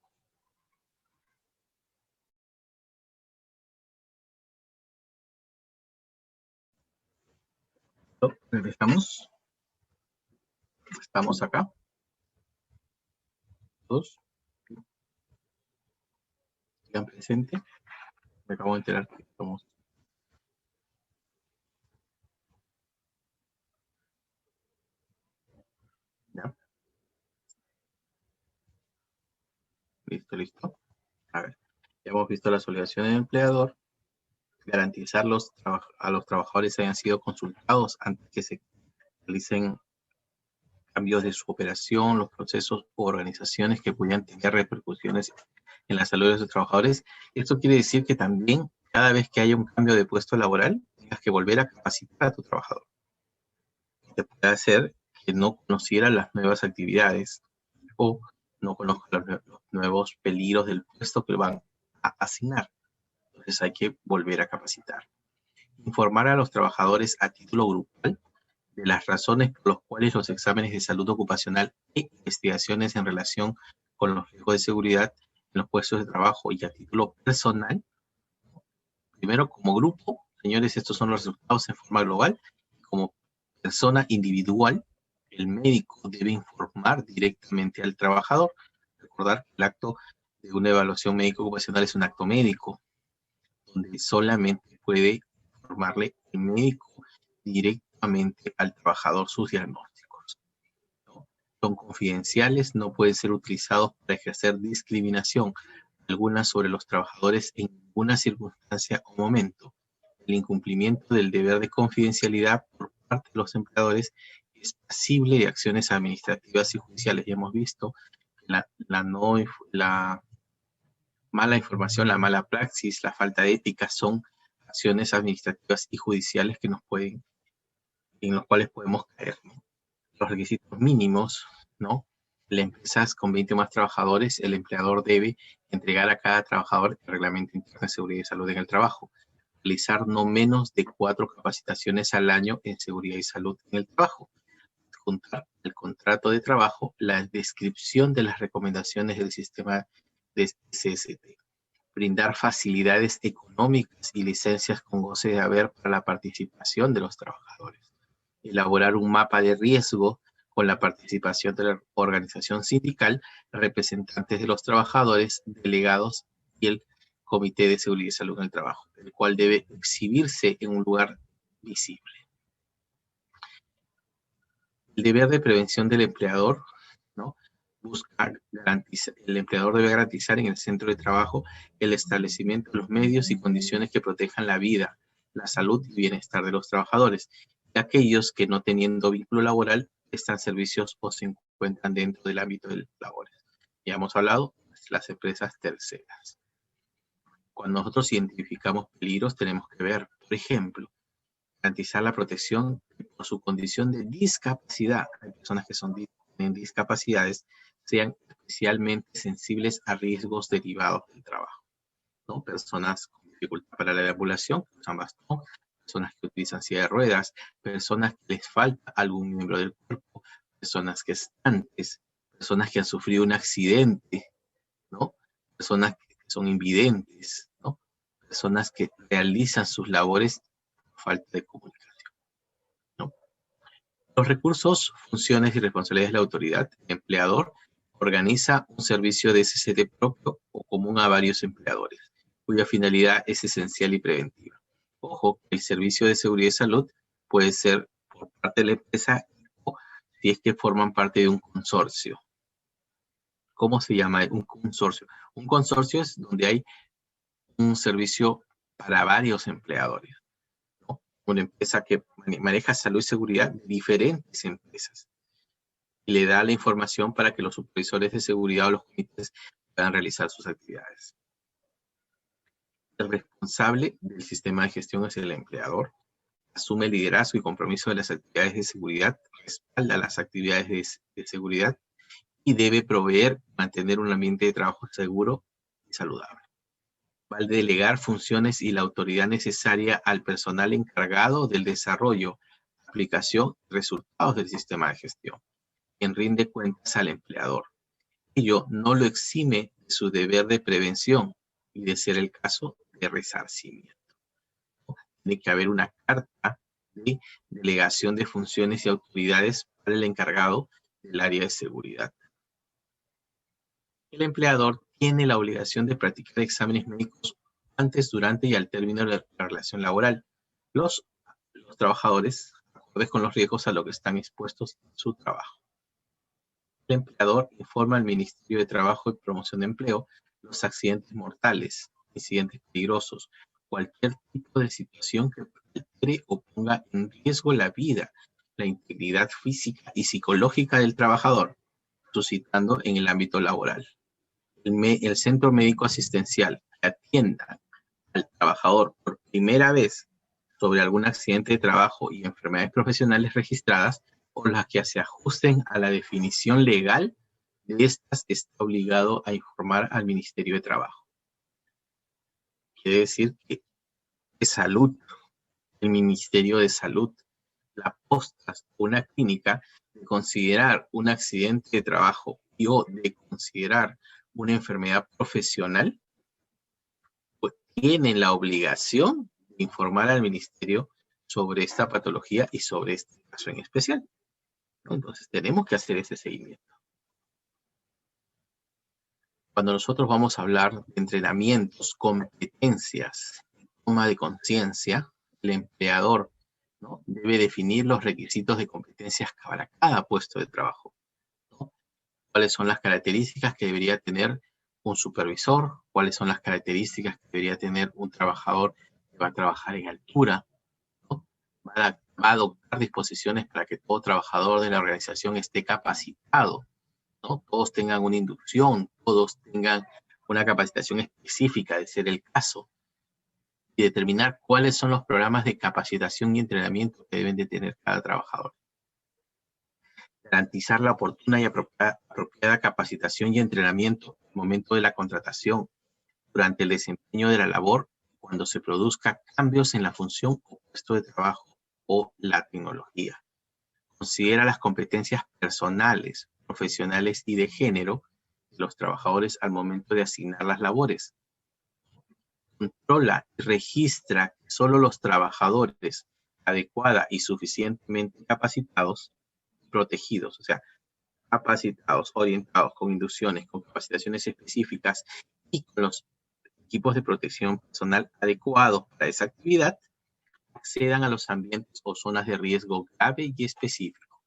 Regresamos. Estamos acá. Todos. Sigan presentes. Me acabo de enterar que estamos. ¿Ya? Listo. A ver, ya hemos visto las obligaciones del empleador, garantizar a los trabajadores hayan sido consultados antes que se realicen cambios de su operación, los procesos u organizaciones que pudieran tener repercusiones en la salud de sus trabajadores. Esto quiere decir que también cada vez que haya un cambio de puesto laboral, tengas que volver a capacitar a tu trabajador. Te puede hacer que no conociera las nuevas actividades o no conozca los nuevos peligros del puesto que van a asignar. Entonces hay que volver a capacitar. Informar a los trabajadores a título grupal de las razones por las cuales los exámenes de salud ocupacional e investigaciones en relación con los riesgos de seguridad en los puestos de trabajo y a título personal. Primero, como grupo, señores, estos son los resultados en forma global. Como persona individual, el médico debe informar directamente al trabajador. Recordar que el acto de una evaluación médico ocupacional es un acto médico, donde solamente puede informarle el médico directamente al trabajador sus diagnósticos. ¿No? Son confidenciales, no pueden ser utilizados para ejercer discriminación alguna sobre los trabajadores en ninguna circunstancia o momento. El incumplimiento del deber de confidencialidad por parte de los empleadores es pasible de acciones administrativas y judiciales. Ya hemos visto la mala información, la mala praxis, la falta de ética son acciones administrativas y judiciales que en los cuales podemos caer, ¿no? Los requisitos mínimos, ¿no? Las empresas con 20 o más trabajadores, el empleador debe entregar a cada trabajador el reglamento interno de seguridad y salud en el trabajo, realizar no menos de 4 capacitaciones al año en seguridad y salud en el trabajo, juntar el contrato de trabajo, la descripción de las recomendaciones del sistema de CST, brindar facilidades económicas y licencias con goce de haber para la participación de los trabajadores, elaborar un mapa de riesgo con la participación de la organización sindical, representantes de los trabajadores, delegados y el Comité de Seguridad y Salud en el Trabajo, el cual debe exhibirse en un lugar visible. El deber de prevención del empleador, ¿no? El empleador debe garantizar en el centro de trabajo el establecimiento de los medios y condiciones que protejan la vida, la salud y bienestar de los trabajadores, y aquellos que no teniendo vínculo laboral prestan servicios o se encuentran dentro del ámbito del labores. Ya hemos hablado de las empresas terceras. Cuando nosotros identificamos peligros tenemos que ver, por ejemplo, garantizar la protección por su condición de discapacidad. Hay personas que tienen discapacidades, sean especialmente sensibles a riesgos derivados del trabajo, ¿no? Personas con dificultad para la deambulación, que usan bastón, personas que utilizan silla de ruedas, personas que les falta algún miembro del cuerpo, personas gestantes, personas que han sufrido un accidente, ¿no? Personas que son invidentes, ¿no? Personas que realizan sus labores por falta de comunicación, ¿no? Los recursos, funciones y responsabilidades de la autoridad. El empleador organiza un servicio de SST propio o común a varios empleadores, cuya finalidad es esencial y preventiva. Ojo, el servicio de seguridad y salud puede ser por parte de la empresa o si es que forman parte de un consorcio. ¿Cómo se llama un consorcio? Un consorcio es donde hay un servicio para varios empleadores, ¿no? Una empresa que maneja salud y seguridad de diferentes empresas y le da la información para que los supervisores de seguridad o los comités puedan realizar sus actividades. El responsable del sistema de gestión es el empleador. Asume el liderazgo y compromiso de las actividades de seguridad, respalda las actividades de seguridad y debe proveer, mantener un ambiente de trabajo seguro y saludable. Va a delegar funciones y la autoridad necesaria al personal encargado del desarrollo, aplicación y resultados del sistema de gestión, quien rinde cuentas al empleador. Ello no lo exime de su deber de prevención y, de ser el caso, de resarcimiento. Tiene que haber una carta de delegación de funciones y autoridades para el encargado del área de seguridad. El empleador tiene la obligación de practicar exámenes médicos antes, durante y al término de la relación laboral. Los trabajadores, acordes con los riesgos a los que están expuestos en su trabajo. El empleador informa al Ministerio de Trabajo y Promoción de Empleo los accidentes mortales, incidentes peligrosos, cualquier tipo de situación que altere o ponga en riesgo la vida, la integridad física y psicológica del trabajador, suscitando en el ámbito laboral. El centro médico asistencial que atienda al trabajador por primera vez sobre algún accidente de trabajo y enfermedades profesionales registradas o las que se ajusten a la definición legal de estas, está obligado a informar al Ministerio de Trabajo. Quiere decir que de salud, el Ministerio de Salud, la postas una clínica de considerar un accidente de trabajo y o de considerar una enfermedad profesional, pues tienen la obligación de informar al ministerio sobre esta patología y sobre este caso en especial, ¿no? Entonces tenemos que hacer ese seguimiento. Cuando nosotros vamos a hablar de entrenamientos, competencias, toma de conciencia, el empleador, ¿no?, debe definir los requisitos de competencias para cada puesto de trabajo, ¿no? ¿Cuáles son las características que debería tener un supervisor? ¿Cuáles son las características que debería tener un trabajador que va a trabajar en altura, ¿no? Va a adoptar disposiciones para que todo trabajador de la organización esté capacitado, ¿no? Todos tengan una inducción, todos tengan una capacitación específica, de ser el caso, y determinar cuáles son los programas de capacitación y entrenamiento que deben de tener cada trabajador. Garantizar la oportuna y apropiada capacitación y entrenamiento en el momento de la contratación, durante el desempeño de la labor, cuando se produzca cambios en la función o puesto de trabajo o la tecnología. Considera las competencias personales, profesionales y de género de los trabajadores al momento de asignar las labores. Controla y registra que solo los trabajadores adecuada y suficientemente capacitados, protegidos, o sea, capacitados, orientados, con inducciones, con capacitaciones específicas y con los equipos de protección personal adecuados para esa actividad, accedan a los ambientes o zonas de riesgo grave y específico.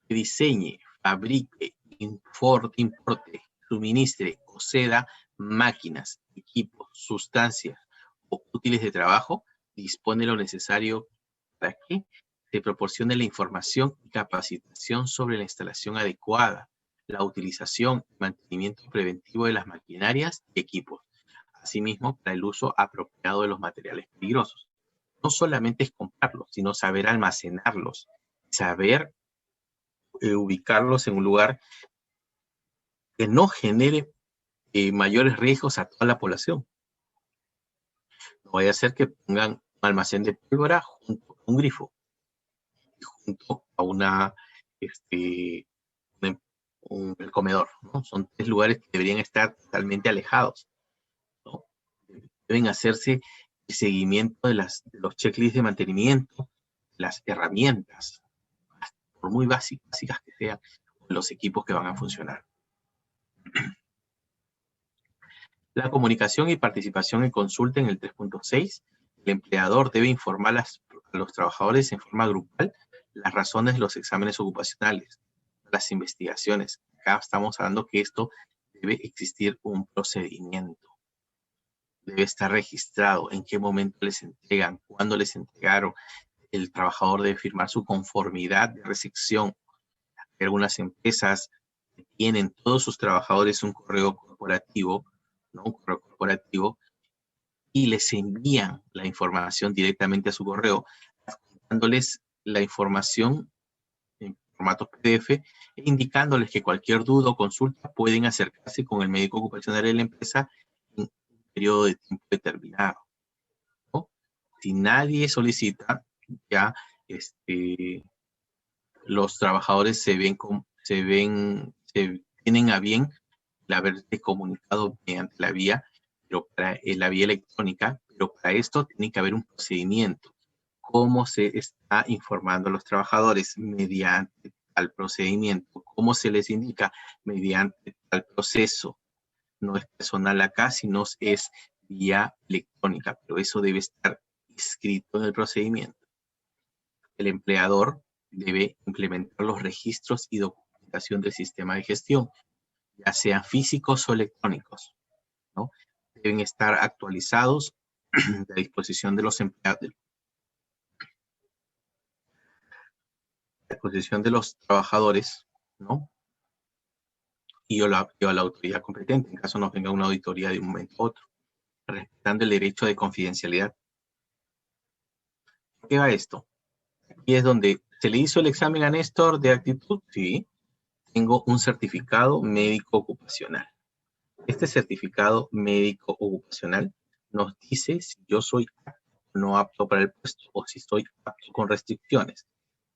Que diseñe, fabrique, importe, suministre o ceda máquinas, equipos, sustancias o útiles de trabajo, dispone lo necesario para que se proporcione la información y capacitación sobre la instalación adecuada, la utilización y mantenimiento preventivo de las maquinarias y equipos, asimismo para el uso apropiado de los materiales peligrosos. No solamente es comprarlos, sino saber almacenarlos, saber ubicarlos en un lugar que no genere mayores riesgos a toda la población. No vaya a ser que pongan un almacén de pólvora junto a un grifo, junto a el comedor, ¿no? Son 3 lugares que deberían estar totalmente alejados, ¿no? Deben hacerse el seguimiento de los checklists de mantenimiento, las herramientas, por muy básicas que sean, los equipos que van a funcionar. La comunicación y participación en consulta en el 3.6. El empleador debe informar a los trabajadores en forma grupal las razones de los exámenes ocupacionales, las investigaciones. Acá estamos hablando que esto debe existir un procedimiento. Debe estar registrado en qué momento les entregan, cuándo les entregaron. El trabajador debe firmar su conformidad de recepción. Algunas empresas tienen todos sus trabajadores un correo corporativo, ¿no? Un correo corporativo, y les envían la información directamente a su correo, dándoles la información en formato PDF e indicándoles que cualquier duda o consulta pueden acercarse con el médico ocupacional de la empresa en un periodo de tiempo determinado, ¿no? Si nadie solicita, ya los trabajadores tienen a bien el haberse comunicado mediante la vía electrónica, pero para esto tiene que haber un procedimiento. ¿Cómo se está informando a los trabajadores? Mediante tal procedimiento. ¿Cómo se les indica? Mediante tal proceso. No es personal acá, sino es vía electrónica, pero eso debe estar escrito en el procedimiento. El empleador debe implementar los registros y documentación del sistema de gestión, ya sean físicos o electrónicos, ¿no? Deben estar actualizados a disposición de los empleados, a disposición de los trabajadores, ¿no? Y a la autoridad competente, en caso nos venga una auditoría de un momento a otro, respetando el derecho de confidencialidad. ¿Qué va esto? Aquí es donde se le hizo el examen a Néstor de actitud, sí. Tengo un certificado médico ocupacional. Este certificado médico ocupacional nos dice si yo soy apto o no apto para el puesto o si estoy apto con restricciones.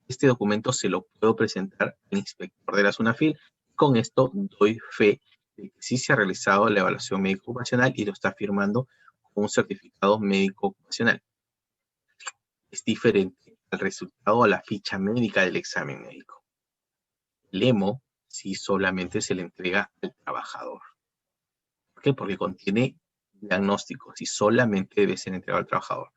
Este documento se lo puedo presentar al inspector de la SUNAFIL. Con esto doy fe de que sí se ha realizado la evaluación médico ocupacional y lo está firmando con un certificado médico ocupacional. Es diferente al resultado o a la ficha médica del examen médico. El EMO sí solamente se le entrega al trabajador. ¿Por qué? Porque contiene diagnósticos y solamente debe ser entregado al trabajador.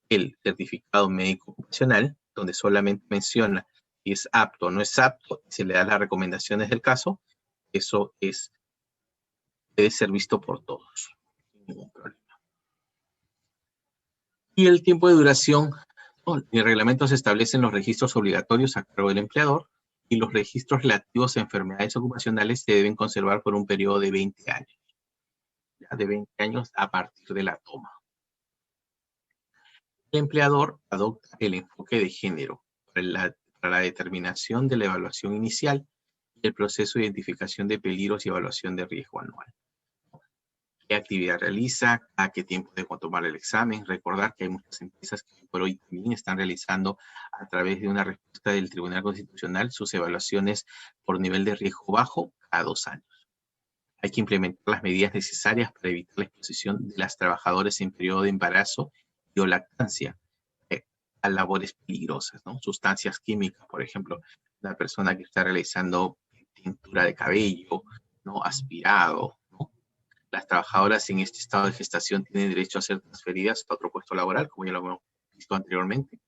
El certificado médico ocupacional, donde solamente menciona si es apto o no es apto, se le da las recomendaciones del caso, eso debe ser visto por todos, sin ningún problema. Y el tiempo de duración, el reglamento se establecen los registros obligatorios a cargo del empleador y los registros relativos a enfermedades ocupacionales se deben conservar por un periodo de 20 años. Ya de 20 años a partir de la toma. El empleador adopta el enfoque de género para la determinación de la evaluación inicial y el proceso de identificación de peligros y evaluación de riesgo anual. ¿Qué actividad realiza? ¿A qué tiempo debo tomar el examen? Recordar que hay muchas empresas que por hoy también están realizando a través de una respuesta del Tribunal Constitucional sus evaluaciones por nivel de riesgo bajo cada 2 años. Hay que implementar las medidas necesarias para evitar la exposición de las trabajadoras en periodo de embarazo y o lactancia a labores peligrosas, ¿no? Sustancias químicas, por ejemplo, una persona que está realizando tintura de cabello, ¿no? Aspirado, ¿no? Las trabajadoras en este estado de gestación tienen derecho a ser transferidas a otro puesto laboral, como ya lo hemos visto anteriormente.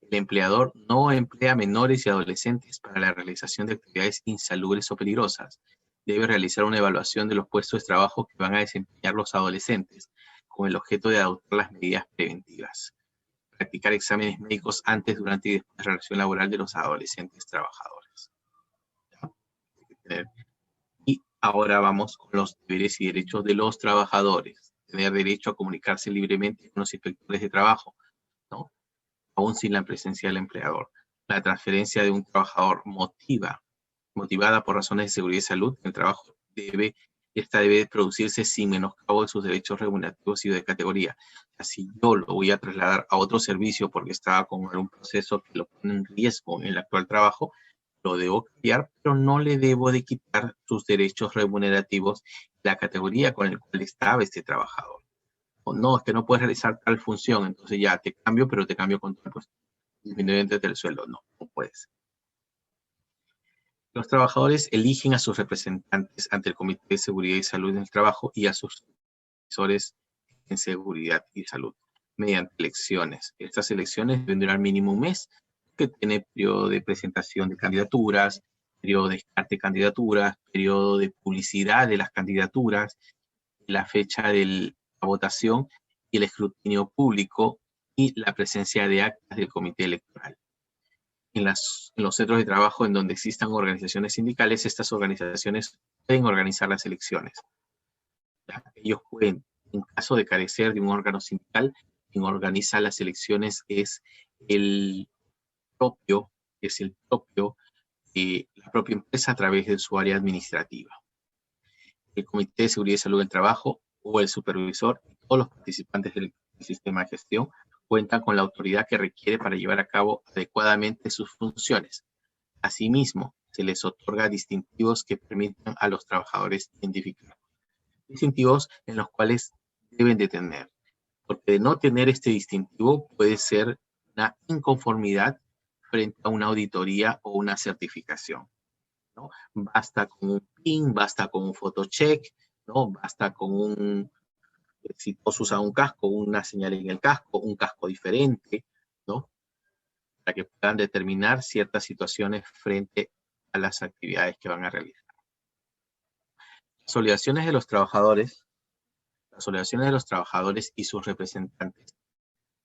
El empleador no emplea menores y adolescentes para la realización de actividades insalubres o peligrosas. Debe realizar una evaluación de los puestos de trabajo que van a desempeñar los adolescentes, con el objeto de adoptar las medidas preventivas. Practicar exámenes médicos antes, durante y después de la relación laboral de los adolescentes trabajadores. Y ahora vamos con los deberes y derechos de los trabajadores. Tener derecho a comunicarse libremente con los inspectores de trabajo, ¿no? Aún sin la presencia del empleador. La transferencia de un trabajador motivada por razones de seguridad y salud en el trabajo debe producirse sin menoscabo de sus derechos remunerativos y de categoría. O sea, si yo lo voy a trasladar a otro servicio porque estaba con algún proceso que lo pone en riesgo en el actual trabajo, lo debo cambiar, pero no le debo de quitar sus derechos remunerativos, la categoría con la cual estaba este trabajador. O no, es que no puedes realizar tal función, entonces ya te cambio, pero te cambio con tal puesto. independientemente del sueldo. No, no puede ser. Los trabajadores eligen a sus representantes ante el Comité de Seguridad y Salud en el Trabajo y a sus supervisores en seguridad y salud mediante elecciones. Estas elecciones deben durar mínimo un mes, que tiene periodo de presentación de candidaturas, periodo de descarte de candidaturas, periodo de publicidad de las candidaturas, la fecha de la votación y el escrutinio público y la presencia de actas del comité electoral. En los centros de trabajo en donde existan organizaciones sindicales, estas organizaciones pueden organizar las elecciones. Ellos pueden, en caso de carecer de un órgano sindical, quien organiza las elecciones es la propia empresa a través de su área administrativa. El Comité de Seguridad y Salud del Trabajo o el supervisor y todos los participantes del sistema de gestión cuentan con la autoridad que requiere para llevar a cabo adecuadamente sus funciones. Asimismo, se les otorga distintivos que permitan a los trabajadores identificar. Distintivos en los cuales deben de tener, porque de no tener este distintivo puede ser una inconformidad frente a una auditoría o una certificación, ¿no? Basta con un PIN, basta con un photocheck, ¿no? Basta con un, si todos usan un casco, una señal en el casco, un casco diferente, ¿no? Para que puedan determinar ciertas situaciones frente a las actividades que van a realizar. Las obligaciones de los trabajadores y sus representantes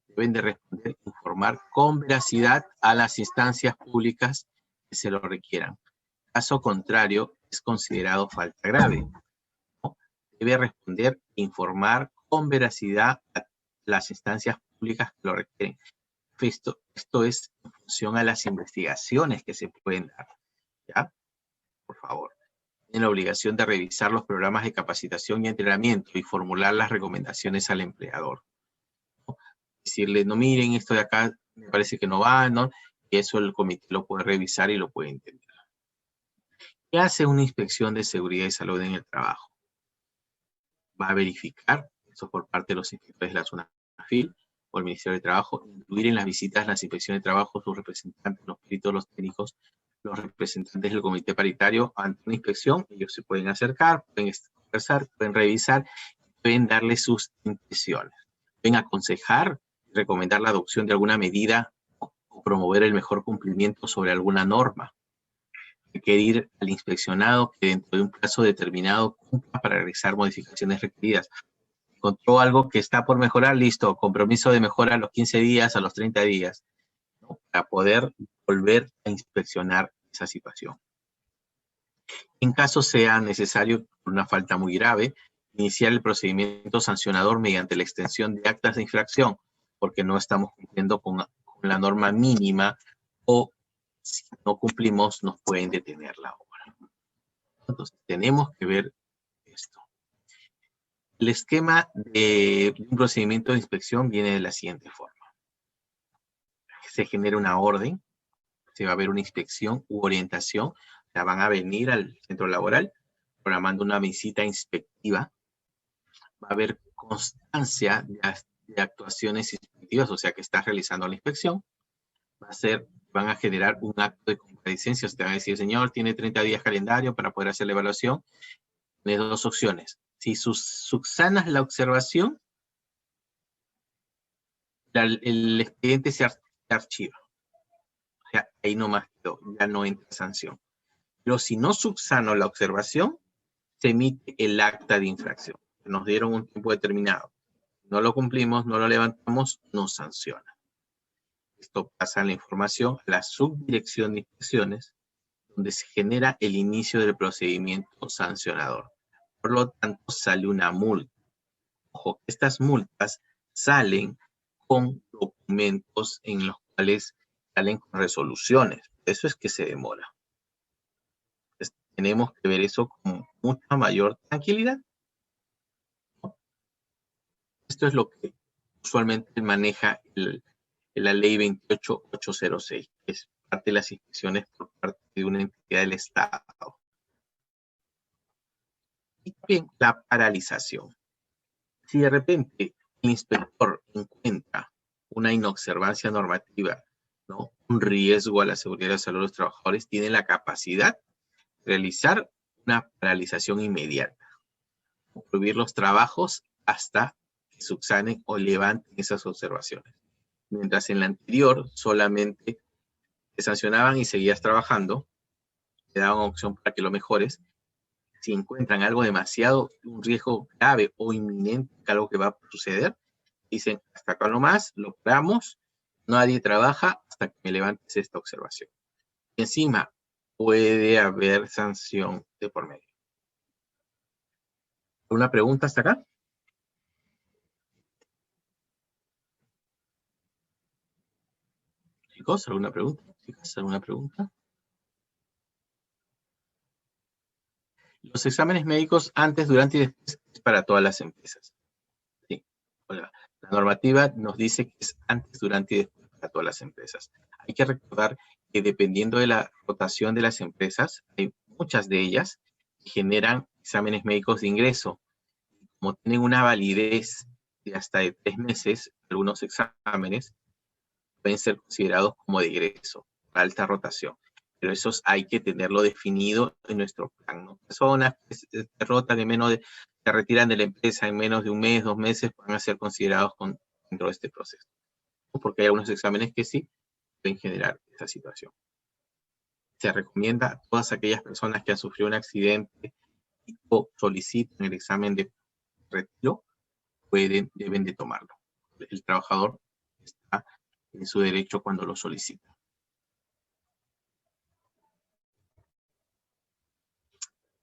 deben de responder e informar con veracidad a las instancias públicas que se lo requieran. Caso contrario, es considerado falta grave, ¿no? Debe responder e informar con veracidad a las instancias públicas que lo requieren. Esto es en función a las investigaciones que se pueden dar, ¿ya? Por favor. Tienen la obligación de revisar los programas de capacitación y entrenamiento y formular las recomendaciones al empleador, ¿no? Decirle, no, miren, esto de acá me parece que no va, ¿no? Y eso el comité lo puede revisar y lo puede entender. ¿Qué hace una inspección de seguridad y salud en el trabajo? Va a verificar, eso por parte de los inspectores de la zona FIL o el Ministerio de Trabajo, incluir en las visitas, las inspecciones de trabajo, sus representantes, los peritos, los técnicos, los representantes del comité paritario. Ante una inspección, ellos se pueden acercar, pueden conversar, pueden revisar, pueden darle sus impresiones, pueden aconsejar, recomendar la adopción de alguna medida o promover el mejor cumplimiento sobre alguna norma. Requerir al inspeccionado que dentro de un plazo determinado cumpla para realizar modificaciones requeridas. Encontró algo que está por mejorar, listo, compromiso de mejora a los 15 días, a los 30 días, ¿no? Para poder volver a inspeccionar esa situación. En caso sea necesario, por una falta muy grave, iniciar el procedimiento sancionador mediante la extensión de actas de infracción, porque no estamos cumpliendo con la norma mínima, o si no cumplimos, nos pueden detener la obra. Entonces, tenemos que ver esto. El esquema de un procedimiento de inspección viene de la siguiente forma. Se genera una orden, se va a ver una inspección u orientación, la van a venir al centro laboral, programando una visita inspectiva. Va a haber constancia de actuaciones inspectivas, o sea que estás realizando la inspección. Van a generar un acto de comparecencia, te van a decir, señor, tiene 30 días calendario para poder hacer la evaluación. Tienes dos opciones. Si subsanas la observación, el expediente se archiva. O sea, ahí nomás quedó, ya no entra sanción. Pero si no subsano la observación, se emite el acta de infracción. Nos dieron un tiempo determinado. No lo cumplimos, no lo levantamos, nos sanciona. Esto pasa en la información a la subdirección de inspecciones, donde se genera el inicio del procedimiento sancionador. Por lo tanto, sale una multa. Ojo, estas multas salen con documentos en los cuales salen con resoluciones. Eso es que se demora. Entonces, tenemos que ver eso con mucha mayor tranquilidad. Esto es lo que usualmente maneja la ley 28806, que es parte de las inspecciones por parte de una entidad del Estado. Y también la paralización. Si de repente el inspector encuentra una inobservancia normativa ¿no? Un riesgo a la seguridad y la salud de los trabajadores, tiene la capacidad de realizar una paralización inmediata, o prohibir los trabajos hasta que subsanen o levanten esas observaciones. Mientras en la anterior solamente te sancionaban y seguías trabajando, te daban opción para que lo mejores. Si encuentran algo demasiado, un riesgo grave o inminente, algo que va a suceder, dicen, hasta acá nomás, lo paramos, nadie trabaja hasta que me levantes esta observación. Y encima, puede haber sanción de por medio. ¿Una pregunta hasta acá? Chicos, ¿alguna pregunta? Chicas, ¿alguna pregunta? Los exámenes médicos antes, durante y después es para todas las empresas. Sí. La normativa nos dice que es antes, durante y después para todas las empresas. Hay que recordar que dependiendo de la rotación de las empresas, hay muchas de ellas que generan exámenes médicos de ingreso. Como tienen una validez de hasta de 3 meses, algunos exámenes pueden ser considerados como de ingreso, alta rotación. Pero esos hay que tenerlo definido en nuestro plan, ¿no? Personas que se rotan se retiran de la empresa en menos de un mes, 2 meses, van a ser considerados dentro de este proceso. Porque hay algunos exámenes que sí pueden generar esta situación. Se recomienda a todas aquellas personas que han sufrido un accidente o solicitan el examen de retiro, deben de tomarlo. El trabajador está en su derecho cuando lo solicita.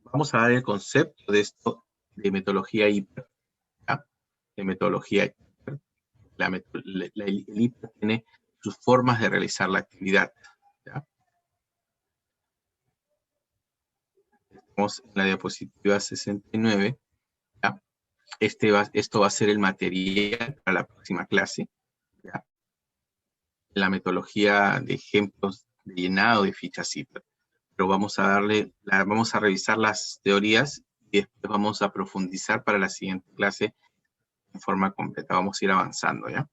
Vamos a dar el concepto de esto de metodología hiper, ¿ya? De metodología hiper. El hiper tiene sus formas de realizar la actividad, ¿ya? Estamos en la diapositiva 69, ¿ya? Esto va a ser el material para la próxima clase, ¿ya? La metodología de ejemplos de llenado de fichas hiper. Pero vamos a revisar las teorías y después vamos a profundizar para la siguiente clase en forma completa. Vamos a ir avanzando, ¿ya?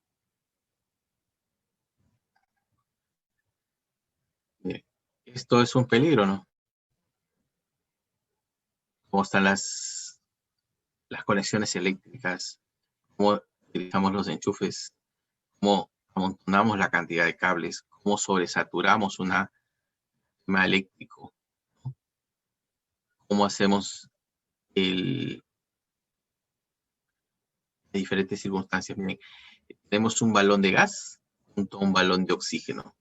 Mire, esto es un peligro, ¿no? Cómo están las conexiones eléctricas, cómo utilizamos los enchufes, cómo amontonamos la cantidad de cables, cómo sobresaturamos un sistema eléctrico, ¿no? Cómo hacemos diferentes circunstancias. Miren, tenemos un balón de gas junto a un balón de oxígeno,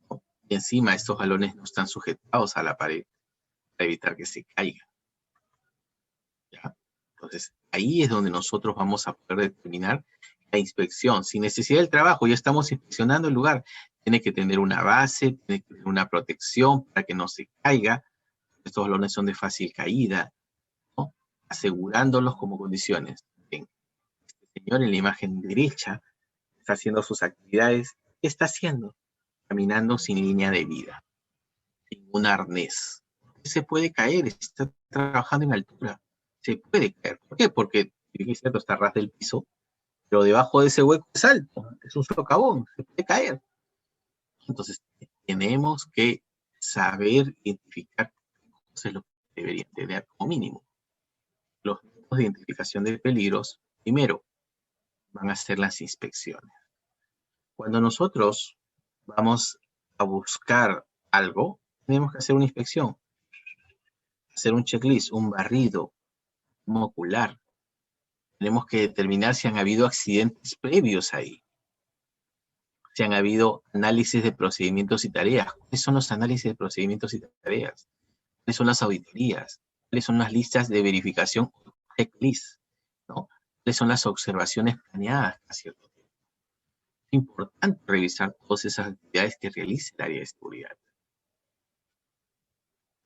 ¿no? Y encima estos balones no están sujetados a la pared para evitar que se caigan, ¿ya? Entonces, ahí es donde nosotros vamos a poder determinar la inspección. Sin necesidad del trabajo, ya estamos inspeccionando el lugar. Tiene que tener una base, tiene que tener una protección para que no se caiga. Estos balones son de fácil caída, ¿no? Asegurándolos como condiciones. Bien, este señor en la imagen derecha está haciendo sus actividades. ¿Qué está haciendo? Caminando sin línea de vida, sin un arnés. Se puede caer, está trabajando en altura. Se puede caer. ¿Por qué? Porque, es cierto, está a ras del piso, pero debajo de ese hueco es alto, es un socavón, se puede caer. Entonces, tenemos que saber identificar qué cosas es lo que deberían tener como mínimo. Los métodos de identificación de peligros, primero, van a ser las inspecciones. Cuando nosotros vamos a buscar algo, tenemos que hacer una inspección, hacer un checklist, un barrido, un ocular. Tenemos que determinar si han habido accidentes previos ahí, si han habido análisis de procedimientos y tareas. ¿Cuáles son los análisis de procedimientos y tareas? ¿Cuáles son las auditorías? ¿Cuáles son las listas de verificación? Checklist, ¿no? ¿Cuáles son las observaciones planeadas a cierto tiempo? Es importante revisar todas esas actividades que realiza el área de seguridad.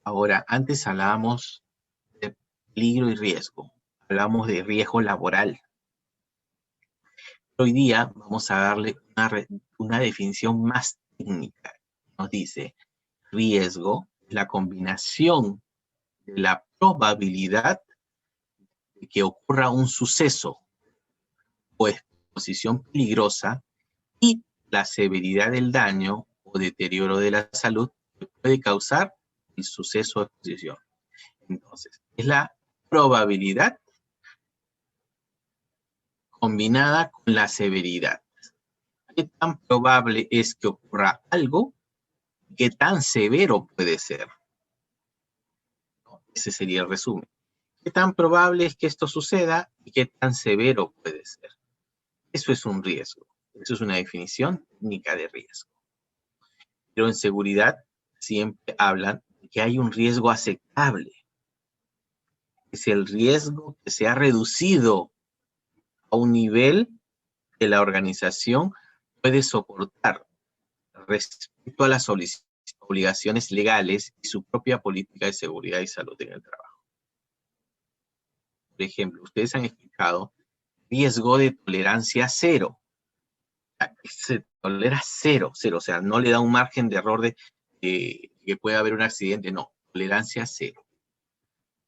Ahora, antes hablábamos de peligro y riesgo. Hablamos de riesgo laboral. Hoy día vamos a darle una definición más técnica. Nos dice, riesgo, la combinación de la probabilidad de que ocurra un suceso o exposición peligrosa y la severidad del daño o deterioro de la salud que puede causar el suceso de exposición. Entonces, es la probabilidad combinada con la severidad. ¿Qué tan probable es que ocurra algo? ¿Qué tan severo puede ser? Ese sería el resumen. ¿Qué tan probable es que esto suceda y qué tan severo puede ser? Eso es un riesgo. Eso es una definición técnica de riesgo. Pero en seguridad siempre hablan de que hay un riesgo aceptable. Es el riesgo que se ha reducido a un nivel que la organización puede soportar respecto a las obligaciones legales y su propia política de seguridad y salud en el trabajo. Por ejemplo, ustedes han explicado riesgo de tolerancia cero. Se tolera cero, o sea, no le da un margen de error de que pueda haber un accidente, no, tolerancia cero.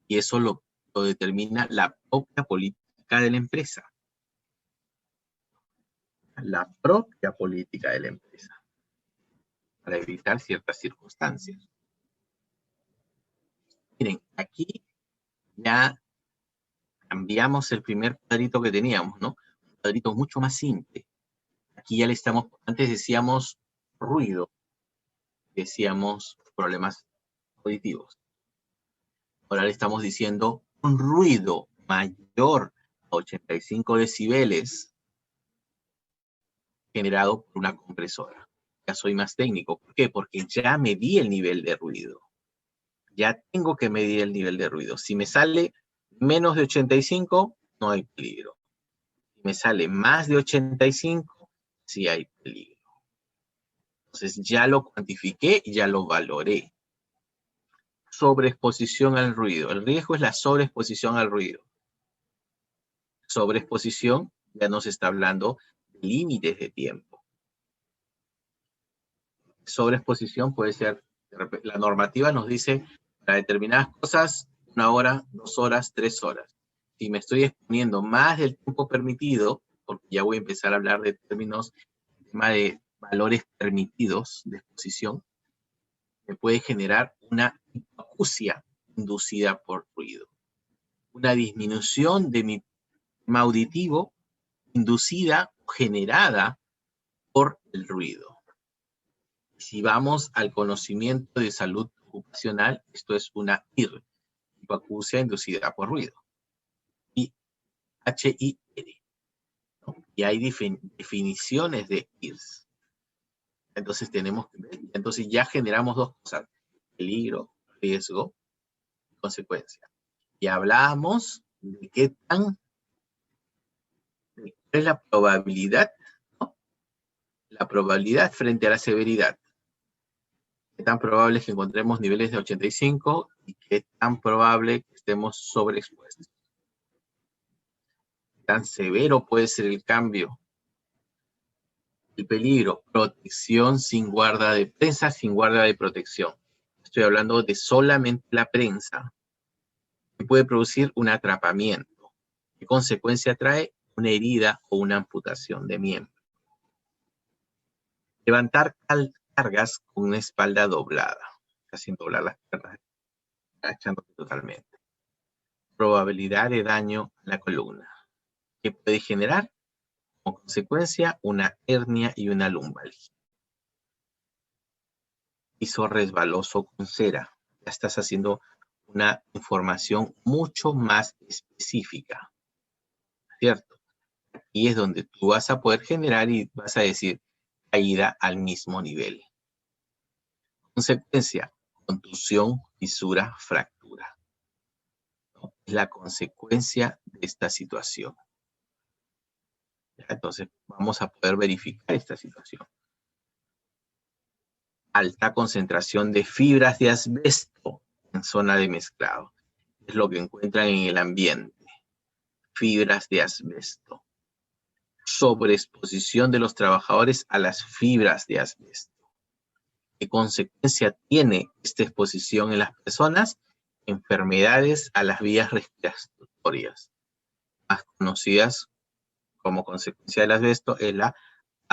Y eso lo determina la propia política de la empresa. La propia política de la empresa, para evitar ciertas circunstancias. Miren, aquí ya cambiamos el primer cuadrito que teníamos, ¿no? Un cuadrito mucho más simple. Aquí ya le estamos, antes decíamos ruido, decíamos problemas auditivos. Ahora le estamos diciendo un ruido mayor a 85 decibeles generado por una compresora. Ya soy más técnico. ¿Por qué? Porque ya medí el nivel de ruido. Ya tengo que medir el nivel de ruido. Si me sale menos de 85, no hay peligro. Si me sale más de 85, sí hay peligro. Entonces ya lo cuantifiqué y ya lo valoré. Sobreexposición al ruido. El riesgo es la sobreexposición al ruido. Sobreexposición ya nos está hablando de límites de tiempo. Sobreexposición puede ser, la normativa nos dice para determinadas cosas, 1 hora, 2 horas, 3 horas. Si me estoy exponiendo más del tiempo permitido, porque ya voy a empezar a hablar de términos, tema de valores permitidos de exposición, me puede generar una hipoacusia inducida por ruido. Una disminución de mi tema auditivo inducida o generada por el ruido. Si vamos al conocimiento de salud ocupacional, esto es una HIR, hipoacusia inducida por ruido. Y HIR. ¿No? Y hay definiciones de HIRs. Entonces tenemos que ver. Entonces ya generamos dos cosas: peligro, riesgo y consecuencia. Y hablamos de qué tan, cuál es la probabilidad, ¿no? La probabilidad frente a la severidad. Qué tan probable es que encontremos niveles de 85 y qué tan probable que estemos sobreexpuestos. Qué tan severo puede ser el cambio. El peligro, protección sin guarda de prensa, sin guarda de protección. Estoy hablando de solamente la prensa, que puede producir un atrapamiento. ¿Qué consecuencia trae? Una herida o una amputación de miembro. Levantar cargas con una espalda doblada, sin doblar las piernas, agachándote totalmente. Probabilidad de daño a la columna, que puede generar como consecuencia una hernia y una lumbalgia. Piso resbaloso con cera. Ya estás haciendo una información mucho más específica, ¿cierto? Y es donde tú vas a poder generar y vas a decir caída al mismo nivel. Consecuencia, contusión, fisura, fractura. ¿No? Es la consecuencia de esta situación. Entonces vamos a poder verificar esta situación. Alta concentración de fibras de asbesto en zona de mezclado. Es lo que encuentran en el ambiente. Fibras de asbesto. Sobreexposición de los trabajadores a las fibras de asbesto. ¿Qué consecuencia tiene esta exposición en las personas? Enfermedades a las vías respiratorias, más conocidas como consecuencia del asbesto, es la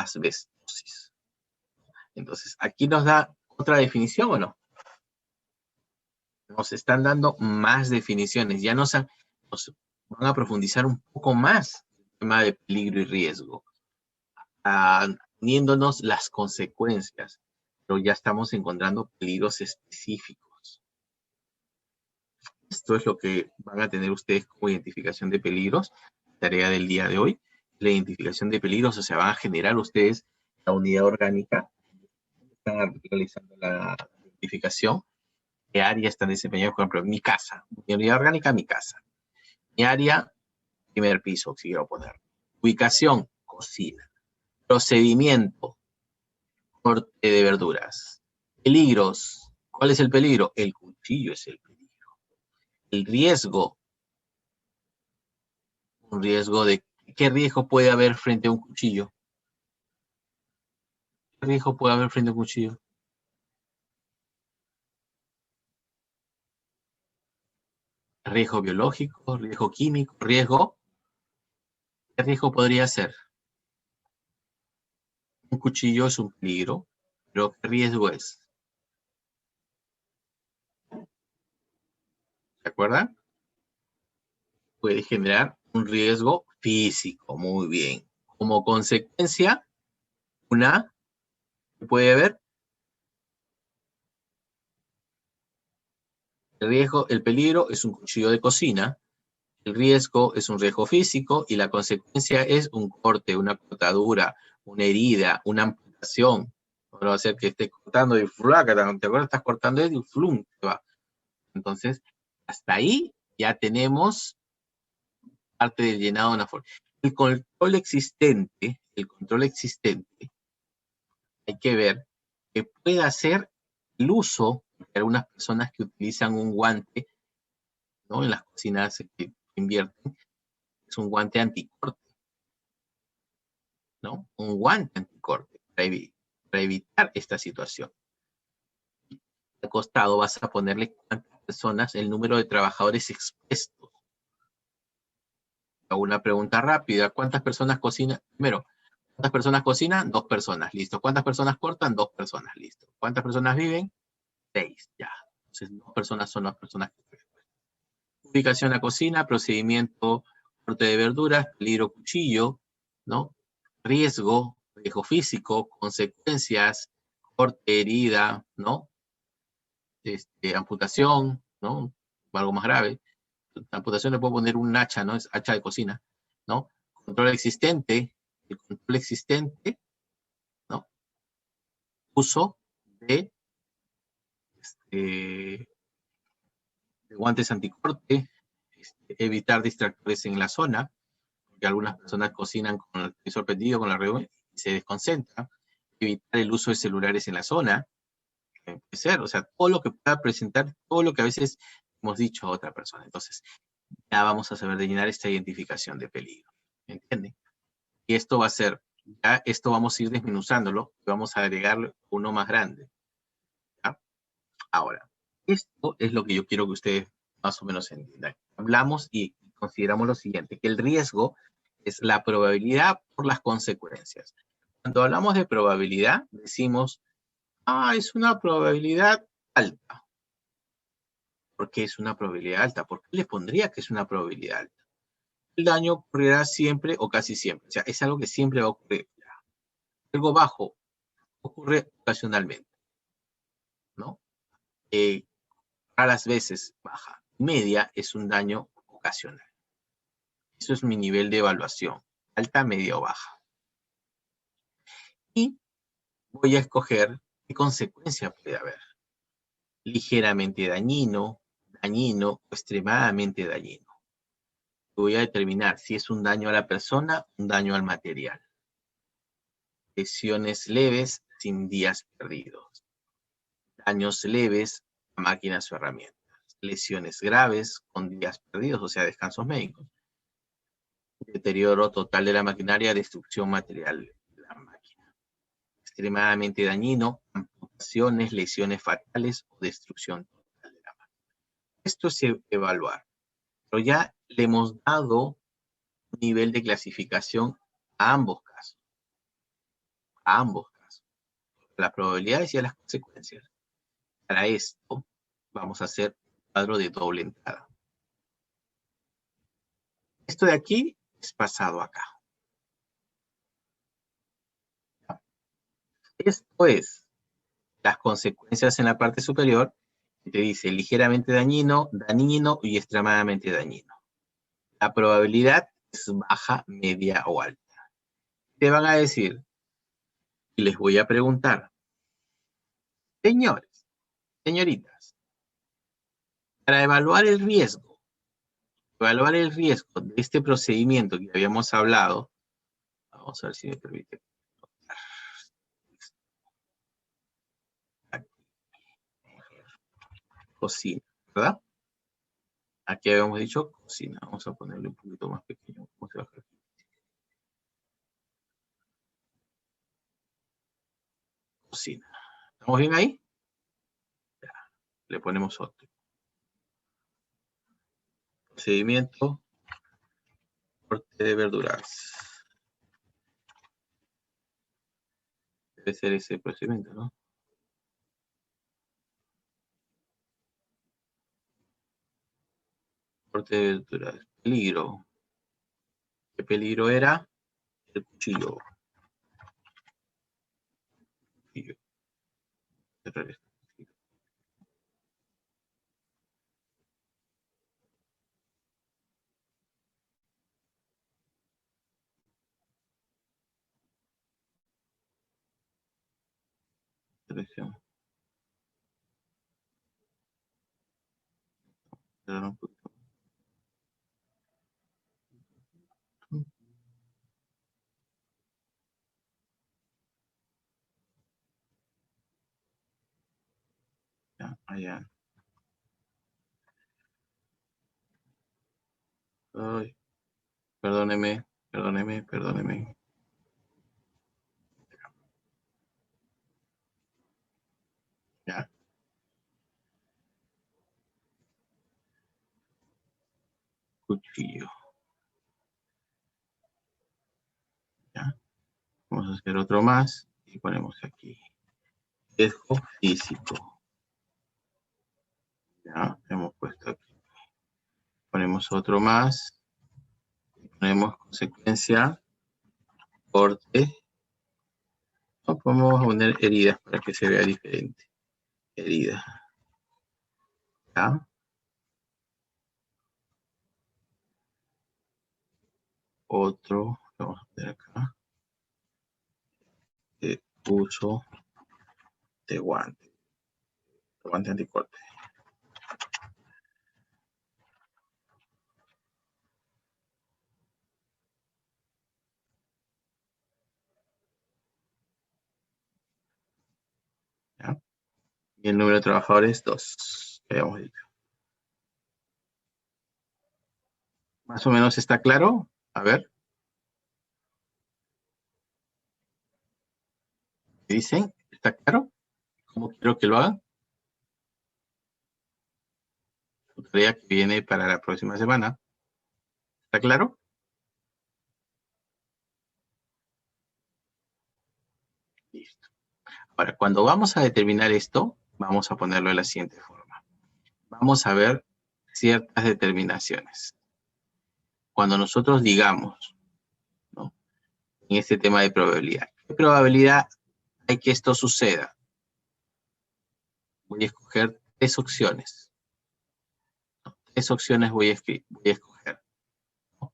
asbestosis. Entonces, aquí nos da otra definición, ¿o no? Nos están dando más definiciones. Ya nos van a profundizar un poco más el tema de peligro y riesgo, poniéndonos las consecuencias, pero ya estamos encontrando peligros específicos. Esto es lo que van a tener ustedes como identificación de peligros, tarea del día de hoy. La identificación de peligros, o sea, van a generar ustedes la unidad orgánica, están realizando la identificación, qué área están desempeñando, por ejemplo, mi casa, mi unidad orgánica, mi casa. Mi área, primer piso, si quiero poner. Ubicación, cocina. Procedimiento, corte de verduras. Peligros, ¿cuál es el peligro? El cuchillo es el peligro. El riesgo, un riesgo de, ¿qué riesgo puede haber frente a un cuchillo? ¿Qué riesgo puede haber frente a un cuchillo? Riesgo biológico, riesgo químico, riesgo. ¿Qué riesgo podría ser? Un cuchillo es un peligro, pero ¿qué riesgo es? ¿Se acuerdan? Puede generar un riesgo físico, muy bien. Como consecuencia, puede haber el riesgo, el peligro es un cuchillo de cocina, el riesgo es un riesgo físico y la consecuencia es un corte, una cortadura, una herida, una amputación. No va a ser que estés cortando y flaca, ¿te acuerdas? Estás cortando y flum, te va. Entonces, hasta ahí ya tenemos parte del llenado de una forma. El control existente, hay que ver que pueda hacer el uso de algunas personas que utilizan un guante, ¿no? En las cocinas que invierten, es un guante anticorte, ¿no? Un guante anticorte para evitar esta situación. Al costado vas a ponerle cuántas personas, el número de trabajadores expuestos. Hago una pregunta rápida, ¿cuántas personas cocinan? Primero, ¿cuántas personas cocinan? 2 personas, listo. ¿Cuántas personas cortan? 2 personas, listo. ¿Cuántas personas viven? 6, ya. Entonces, 2 personas son las personas que viven. Ubicación a la cocina, procedimiento, corte de verduras, peligro cuchillo, ¿no? Riesgo físico, consecuencias, corte, herida, ¿no? Amputación, ¿no? Algo más grave. La amputación le puedo poner un hacha, ¿no? Es hacha de cocina, ¿no? Control existente, el control existente, ¿no? Uso de, de guantes anticorte, evitar distractores en la zona, porque algunas personas cocinan con el televisor prendido, con la red, y se desconcentran. Evitar el uso de celulares en la zona, puede ser, o sea, todo lo que pueda presentar, todo lo que a veces hemos dicho a otra persona. Entonces, ya vamos a saber de llenar esta identificación de peligro. ¿Me entienden? Y esto va a ser, ya esto vamos a ir desmenuzándolo, y vamos a agregarle uno más grande. ¿Ya? Ahora, esto es lo que yo quiero que ustedes más o menos entiendan. Hablamos y consideramos lo siguiente, que el riesgo es la probabilidad por las consecuencias. Cuando hablamos de probabilidad, decimos, es una probabilidad alta. ¿Por qué es una probabilidad alta? ¿Por qué le pondría que es una probabilidad alta? El daño ocurrirá siempre o casi siempre. O sea, es algo que siempre va a ocurrir. Algo bajo ocurre ocasionalmente, ¿no? Raras veces baja. Media es un daño ocasional. Eso es mi nivel de evaluación. Alta, media o baja. Y voy a escoger qué consecuencia puede haber. Ligeramente dañino, dañino o extremadamente dañino. Voy a determinar si es un daño a la persona, un daño al material. Lesiones leves sin días perdidos. Daños leves a máquinas o herramientas. Lesiones graves con días perdidos, o sea, descansos médicos. Deterioro total de la maquinaria, destrucción material de la máquina. Extremadamente dañino, amputaciones, lesiones fatales o destrucción total de la máquina. Esto es evaluar. Pero ya le hemos dado un nivel de clasificación a ambos casos. a ambos casos, las probabilidades y a las consecuencias. Para esto vamos a hacer un cuadro de doble entrada. Esto de aquí es pasado acá. Esto es las consecuencias en la parte superior, que te dice ligeramente dañino, dañino y extremadamente dañino. La probabilidad es baja, media o alta. Te van a decir, y les voy a preguntar, señores, señoritas, para evaluar el riesgo de este procedimiento que habíamos hablado, vamos a ver si me permite. Cocina, ¿verdad? Aquí habíamos dicho cocina. Vamos a ponerle un poquito más pequeño. ¿Cómo se baja aquí? Cocina. ¿Estamos bien ahí? Ya. Le ponemos otro. Procedimiento. Corte de verduras. Debe ser ese procedimiento, ¿no? Corte de verduras. Peligro. ¿Qué peligro era? El cuchillo. Cuchillo. Selección. Ya, allá. Ay, perdóneme, perdóneme, perdóneme. Ya. Cuchillo. Ya. Vamos a hacer otro más y ponemos aquí. Riesgo físico. Ya, hemos puesto aquí. Ponemos otro más. Ponemos consecuencia, corte. O podemos poner heridas para que se vea diferente. Herida. ¿Ya? Otro, vamos a poner acá. Uso de guante. Guante anticorte. ¿Ya? Y el número de trabajadores, 2. Habíamos dicho. ¿Más o menos está claro? A ver. ¿Qué dicen? ¿Está claro? ¿Cómo quiero que lo hagan? Su tarea que viene para la próxima semana. ¿Está claro? Listo. Ahora, cuando vamos a determinar esto, vamos a ponerlo de la siguiente forma. Vamos a ver ciertas determinaciones. Cuando nosotros digamos, ¿no?, en este tema de probabilidad, ¿qué probabilidad hay que esto suceda? Voy a escoger 3 opciones. 3 opciones voy a escoger. ¿No?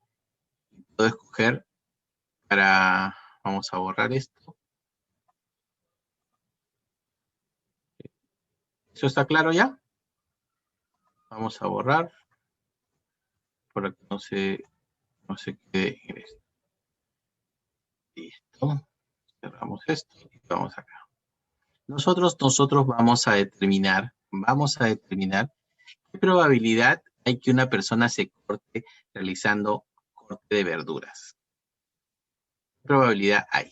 Puedo escoger para, vamos a borrar esto. ¿Eso está claro ya? Vamos a borrar para que no se quede en esto. Listo. Cerramos esto y vamos acá. Nosotros vamos a determinar qué probabilidad hay que una persona se corte realizando corte de verduras. ¿Qué probabilidad hay?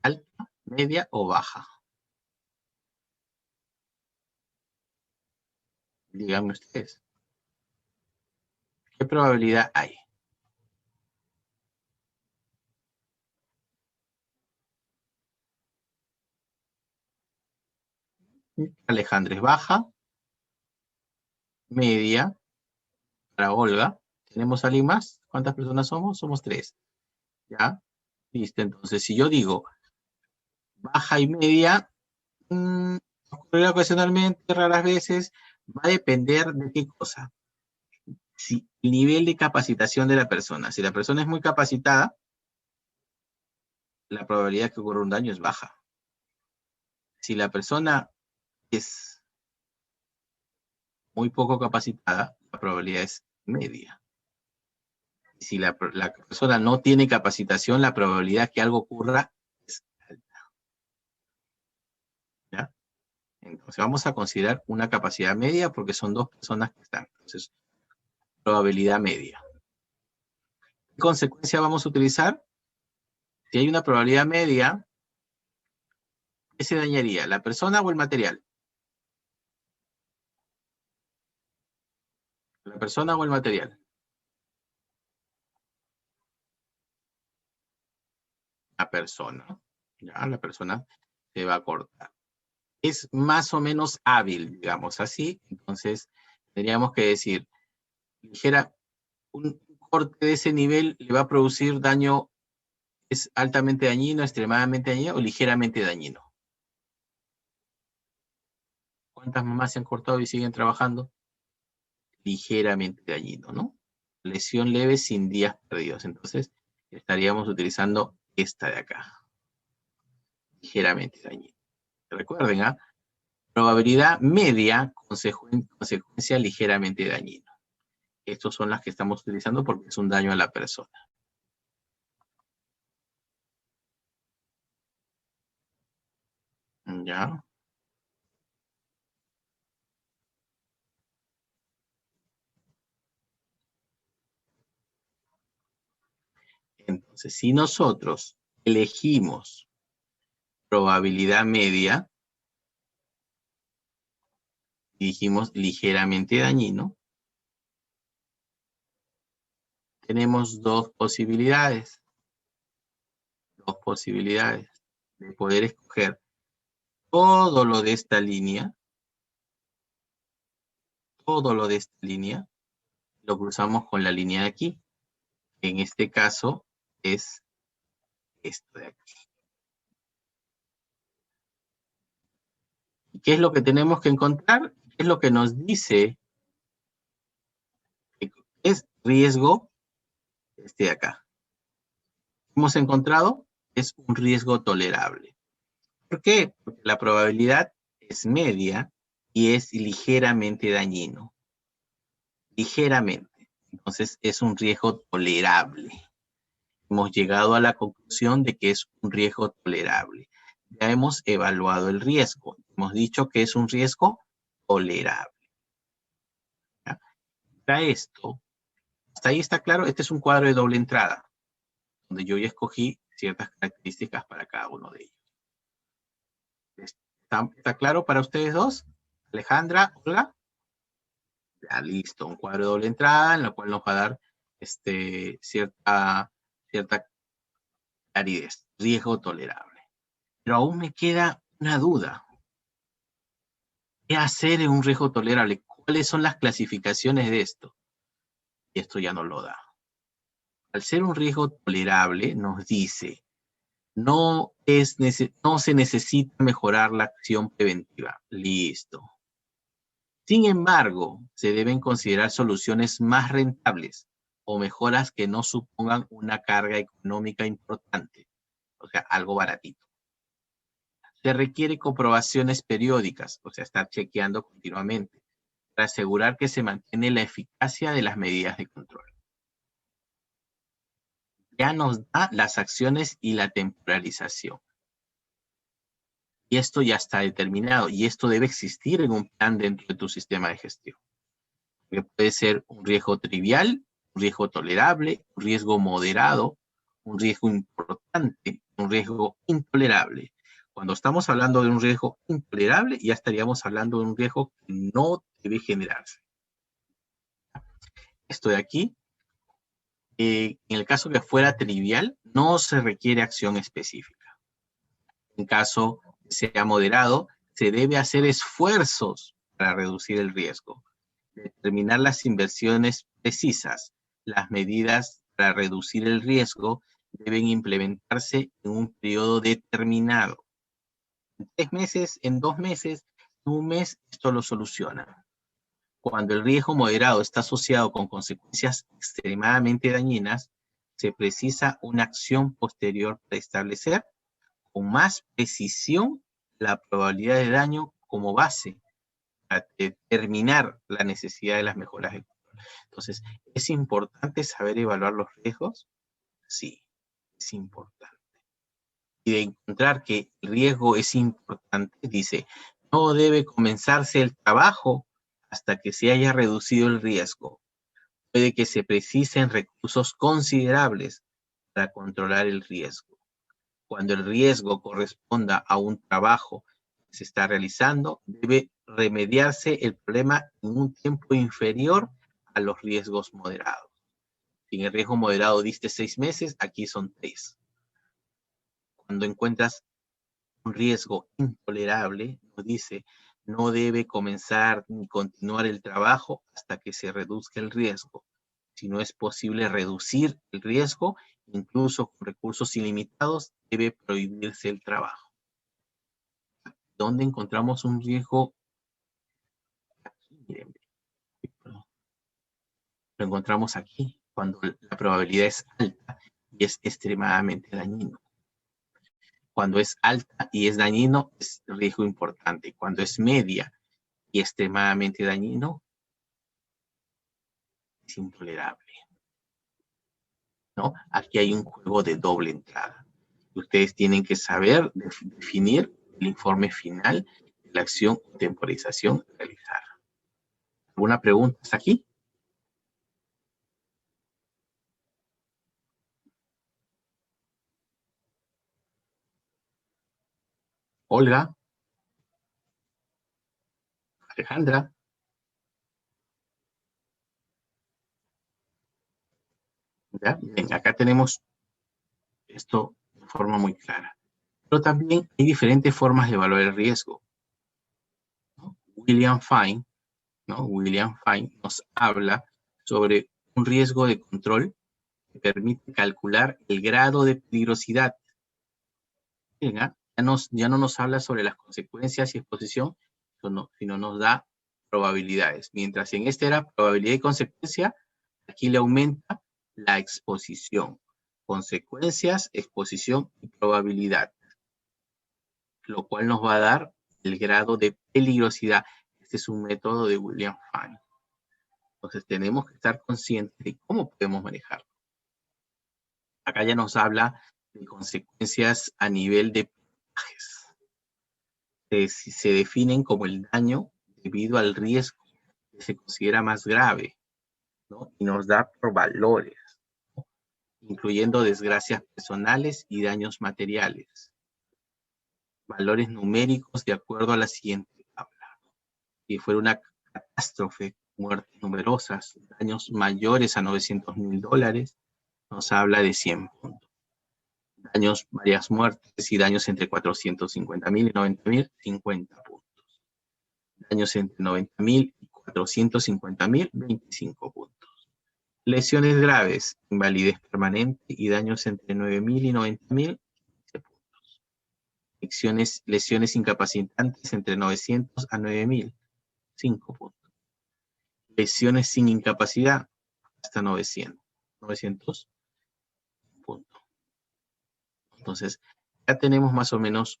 ¿Alta, media o baja? Díganme ustedes. ¿Qué probabilidad hay? Alejandra es baja, media, para Olga. ¿Tenemos a alguien más? ¿Cuántas personas somos? Somos 3. ¿Ya? Listo, entonces si yo digo baja y media, ocurrirá ocasionalmente, raras veces, va a depender de qué cosa. Si el nivel de capacitación de la persona. Si la persona es muy capacitada, la probabilidad de que ocurra un daño es baja. Si la persona es muy poco capacitada, la probabilidad es media. Si la persona no tiene capacitación, la probabilidad que algo ocurra es alta. ¿Ya? Entonces vamos a considerar una capacidad media porque son 2 personas que están. Entonces, probabilidad media. ¿Qué consecuencia vamos a utilizar? Si hay una probabilidad media, ¿qué se dañaría? ¿La persona o el material? ¿La persona o el material? La persona. Ya, la persona se va a cortar. Es más o menos hábil, digamos así. Entonces, tendríamos que decir, un corte de ese nivel le va a producir daño, es altamente dañino, extremadamente dañino o ligeramente dañino. ¿Cuántas mamás se han cortado y siguen trabajando? Ligeramente dañino, ¿no? Lesión leve sin días perdidos. Entonces, estaríamos utilizando esta de acá. Ligeramente dañino. Recuerden, ¿ah? Probabilidad media, consecuencia ligeramente dañino. Estas son las que estamos utilizando porque es un daño a la persona. ¿Ya? Entonces, si nosotros elegimos probabilidad media, y dijimos ligeramente dañino, tenemos dos posibilidades de poder escoger todo lo de esta línea, lo cruzamos con la línea de aquí. En este caso es esto de aquí. ¿Y qué es lo que tenemos que encontrar? ¿Qué es lo que nos dice? Es riesgo este de acá. Hemos encontrado es un riesgo tolerable. ¿Por qué? Porque la probabilidad es media y es ligeramente dañino. Ligeramente. Entonces es un riesgo tolerable. Hemos llegado a la conclusión de que es un riesgo tolerable. Ya hemos evaluado el riesgo. Hemos dicho que es un riesgo tolerable. ¿Ya? Para esto, hasta ahí está claro, este es un cuadro de doble entrada, donde yo ya escogí ciertas características para cada uno de ellos. ¿Está claro para ustedes dos? Alejandra, Olga. Ya, listo, un cuadro de doble entrada en lo cual nos va a dar cierta claridad, riesgo tolerable. Pero aún me queda una duda. ¿Qué hacer en un riesgo tolerable? ¿Cuáles son las clasificaciones de esto? Y esto ya no lo da. Al ser un riesgo tolerable, nos dice, no se necesita mejorar la acción preventiva. Listo. Sin embargo, se deben considerar soluciones más rentables o mejoras que no supongan una carga económica importante, o sea, algo baratito. Se requiere comprobaciones periódicas, o sea, estar chequeando continuamente, para asegurar que se mantiene la eficacia de las medidas de control. Ya nos da las acciones y la temporalización. Y esto ya está determinado, y esto debe existir en un plan dentro de tu sistema de gestión. Que puede ser un riesgo trivial, un riesgo tolerable, un riesgo moderado, un riesgo importante, un riesgo intolerable. Cuando estamos hablando de un riesgo intolerable, ya estaríamos hablando de un riesgo que no debe generarse. Esto de aquí, en el caso que fuera trivial, no se requiere acción específica. En caso que sea moderado, se debe hacer esfuerzos para reducir el riesgo. Determinar las inversiones precisas. Las medidas para reducir el riesgo deben implementarse en un periodo determinado. En 3 meses, en 2 meses, en 1 mes, esto lo soluciona. Cuando el riesgo moderado está asociado con consecuencias extremadamente dañinas, se precisa una acción posterior para establecer con más precisión la probabilidad de daño como base para determinar la necesidad de las mejoras de control. Entonces, ¿es importante saber evaluar los riesgos? Sí, es importante. Y de encontrar que el riesgo es importante, dice, no debe comenzarse el trabajo hasta que se haya reducido el riesgo. Puede que se precisen recursos considerables para controlar el riesgo. Cuando el riesgo corresponda a un trabajo que se está realizando, debe remediarse el problema en un tiempo inferior a los riesgos moderados. Si en el riesgo moderado diste 6 meses, aquí son 3. Cuando encuentras un riesgo intolerable, nos dice, no debe comenzar ni continuar el trabajo hasta que se reduzca el riesgo. Si no es posible reducir el riesgo, incluso con recursos ilimitados, debe prohibirse el trabajo. ¿Dónde encontramos un riesgo? Aquí, miren. Lo encontramos aquí, cuando la probabilidad es alta y es extremadamente dañino. Cuando es alta y es dañino, es riesgo importante. Cuando es media y extremadamente dañino, es intolerable, ¿no? Aquí hay un juego de doble entrada. Ustedes tienen que saber definir el informe final de la acción o temporización a realizar. ¿Alguna pregunta hasta aquí? Olga, Alejandra. ¿Ya? Bien, acá tenemos esto de forma muy clara. Pero también hay diferentes formas de evaluar el riesgo, ¿no? William Fine nos habla sobre un riesgo de control que permite calcular el grado de peligrosidad. Ya no nos habla sobre las consecuencias y exposición, sino nos da probabilidades. Mientras en este era probabilidad y consecuencia, aquí le aumenta la exposición. Consecuencias, exposición y probabilidad. Lo cual nos va a dar el grado de peligrosidad. Este es un método de William Fine. Entonces tenemos que estar conscientes de cómo podemos manejarlo. Acá ya nos habla de consecuencias a nivel de puntajes. Se definen como el daño debido al riesgo que se considera más grave, ¿no? Y nos da por valores, ¿no? Incluyendo desgracias personales y daños materiales. Valores numéricos de acuerdo a la siguiente tabla. Si fuera una catástrofe, muertes numerosas, daños mayores a $900,000, nos habla de 100 puntos. Daños, varias muertes y daños entre 450,000 y 90,000, 50 puntos. Daños entre 90,000 y 450,000, 25 puntos. Lesiones graves, invalidez permanente y daños entre 9,000 y 90,000, 15 puntos. Lesiones incapacitantes entre 900 a 9,000, 5 puntos. Lesiones sin incapacidad hasta 900 puntos. Entonces, ya tenemos más o menos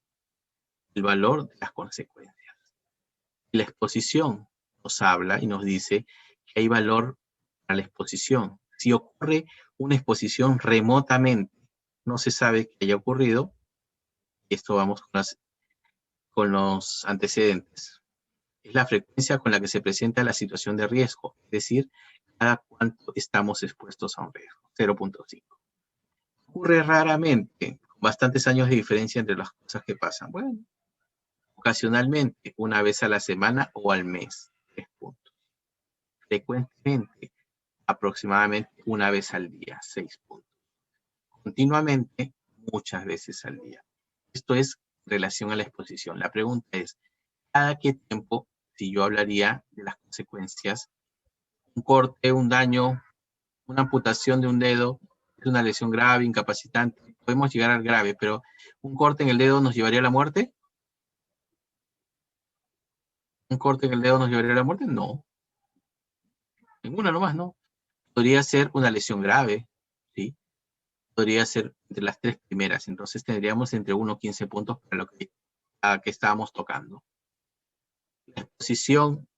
el valor de las consecuencias. La exposición nos habla y nos dice que hay valor para la exposición. Si ocurre una exposición remotamente, no se sabe que haya ocurrido, y esto vamos con los antecedentes. Es la frecuencia con la que se presenta la situación de riesgo, es decir, cada cuánto estamos expuestos a un riesgo, 0.5. Ocurre raramente, con bastantes años de diferencia entre las cosas que pasan. Bueno, ocasionalmente, una vez a la semana o al mes, 3 puntos. Frecuentemente, aproximadamente una vez al día, 6 puntos. Continuamente, muchas veces al día. Esto es en relación a la exposición. La pregunta es, ¿cada qué tiempo, si yo hablaría de las consecuencias, un corte, un daño, una amputación de un dedo, es una lesión grave, incapacitante, podemos llegar al grave, pero ¿un corte en el dedo nos llevaría a la muerte? ¿Un corte en el dedo nos llevaría a la muerte? No. Ninguna nomás, ¿no? Podría ser una lesión grave, ¿sí? Podría ser entre las 3 primeras, entonces tendríamos entre 1 y 15 puntos para lo que estábamos tocando. La exposición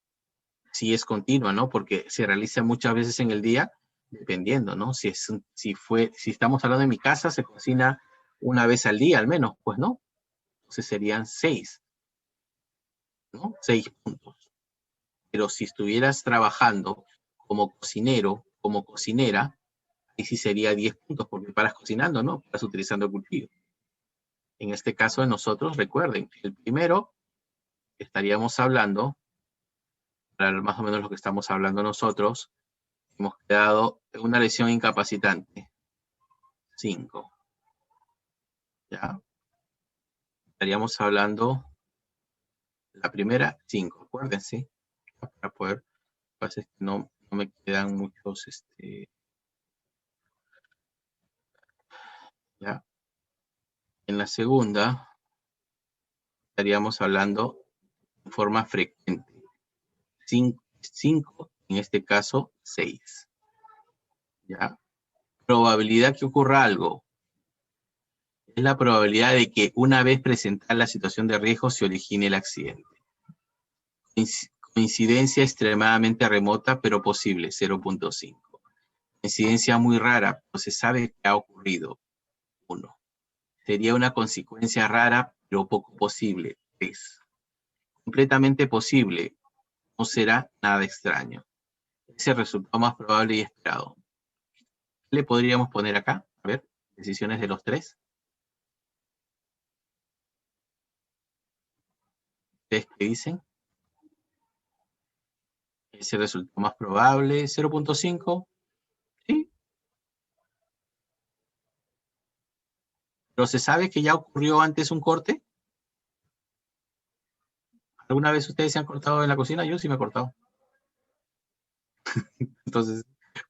sí es continua, ¿no? Porque se realiza muchas veces en el día, dependiendo, ¿no? Si estamos hablando de mi casa, se cocina una vez al día al menos, pues, ¿no? Entonces serían 6, ¿no? 6 puntos. Pero si estuvieras trabajando como cocinero, como cocinera, ahí sí sería 10 puntos, porque paras cocinando, ¿no? Paras utilizando el cuchillo. En este caso de nosotros, recuerden, el primero estaríamos hablando, para más o menos lo que estamos hablando nosotros, hemos quedado en una lesión incapacitante. 5. ¿Ya? Estaríamos hablando, la primera, 5, acuérdense, para poder, lo que pasa es que no me quedan muchos, ¿ya? En la segunda, estaríamos hablando de forma frecuente. 5, en este caso, 6. ¿Ya? Probabilidad que ocurra algo. Es la probabilidad de que una vez presentada la situación de riesgo se origine el accidente. Coincidencia extremadamente remota, pero posible, 0.5. Coincidencia muy rara, pero se sabe que ha ocurrido, 1. Sería una consecuencia rara, pero poco posible, 3. Completamente posible, no será nada extraño. Es el resultado más probable y esperado. ¿Qué le podríamos poner acá? A ver, decisiones de los 3. ¿Ustedes qué dicen? Es el resultado más probable, 0.5. ¿Sí? ¿Pero se sabe que ya ocurrió antes un corte? ¿Alguna vez ustedes se han cortado en la cocina? Yo sí me he cortado. Entonces,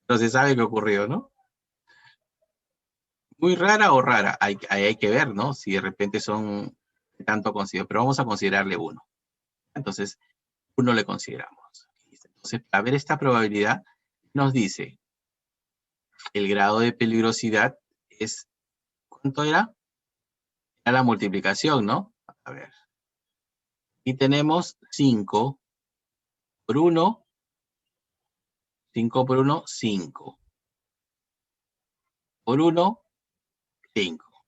no se sabe qué ocurrió, ¿no? Muy rara o rara, hay que ver, ¿no? Si de repente son tanto considero, pero vamos a considerarle 1. Entonces, 1 le consideramos. Entonces, para ver esta probabilidad, nos dice, el grado de peligrosidad es, ¿cuánto era? Era la multiplicación, ¿no? A ver. Y tenemos 5 por 1, 5 por 1, 5. Por 1, 5.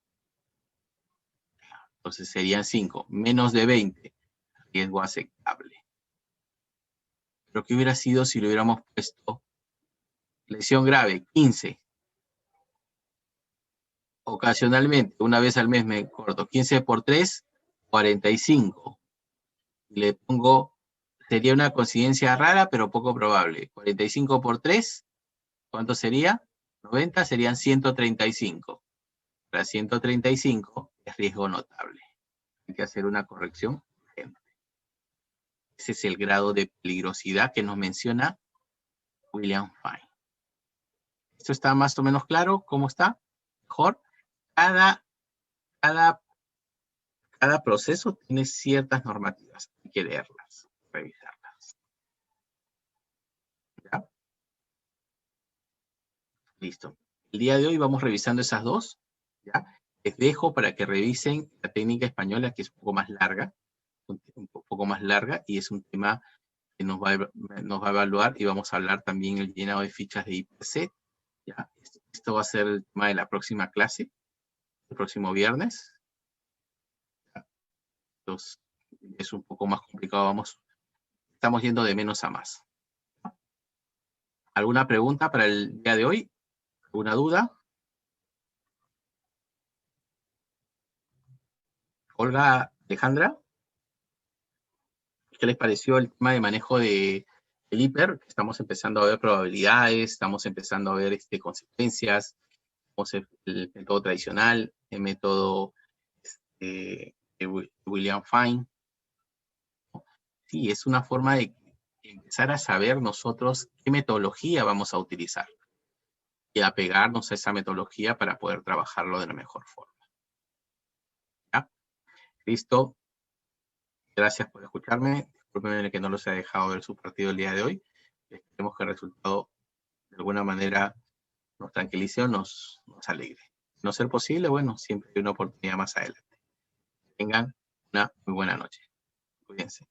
Entonces serían 5. Menos de 20. Riesgo aceptable. Pero ¿qué hubiera sido si le hubiéramos puesto lesión grave? 15. Ocasionalmente, una vez al mes me corto. 15 por 3, 45. Y le pongo, sería una coincidencia rara, pero poco probable. 45 por 3, ¿cuánto sería? 90, serían 135. Para 135 es riesgo notable. Hay que hacer una corrección urgente. Ese es el grado de peligrosidad que nos menciona William Fine. ¿Esto está más o menos claro? ¿Cómo está? Mejor. Cada proceso tiene ciertas normativas. Hay que leerlas, revisarlas. ¿Ya? Listo. El día de hoy vamos revisando esas dos. ¿Ya? Les dejo para que revisen la técnica española, que es un poco más larga. Un poco más larga, y es un tema que nos va a evaluar, y vamos a hablar también el llenado de fichas de IPC. ¿Ya? Esto va a ser el tema de la próxima clase, el próximo viernes. ¿Ya? Entonces, es un poco más complicado, estamos yendo de menos a más. ¿Alguna pregunta para el día de hoy? ¿Alguna duda? Olga, Alejandra, ¿qué les pareció el tema de manejo del hiper? Estamos empezando a ver probabilidades, estamos empezando a ver consecuencias. El método tradicional, el método de William Fine. sí, es una forma de empezar a saber nosotros qué metodología vamos a utilizar y apegarnos a esa metodología para poder trabajarlo de la mejor forma. ¿Ya? Listo. Gracias por escucharme. Disculpen que no los haya dejado ver su partido el día de hoy. Esperemos que el resultado de alguna manera nos tranquilice o nos alegre. No ser posible, bueno, siempre hay una oportunidad más adelante. Tengan una muy buena noche. Cuídense.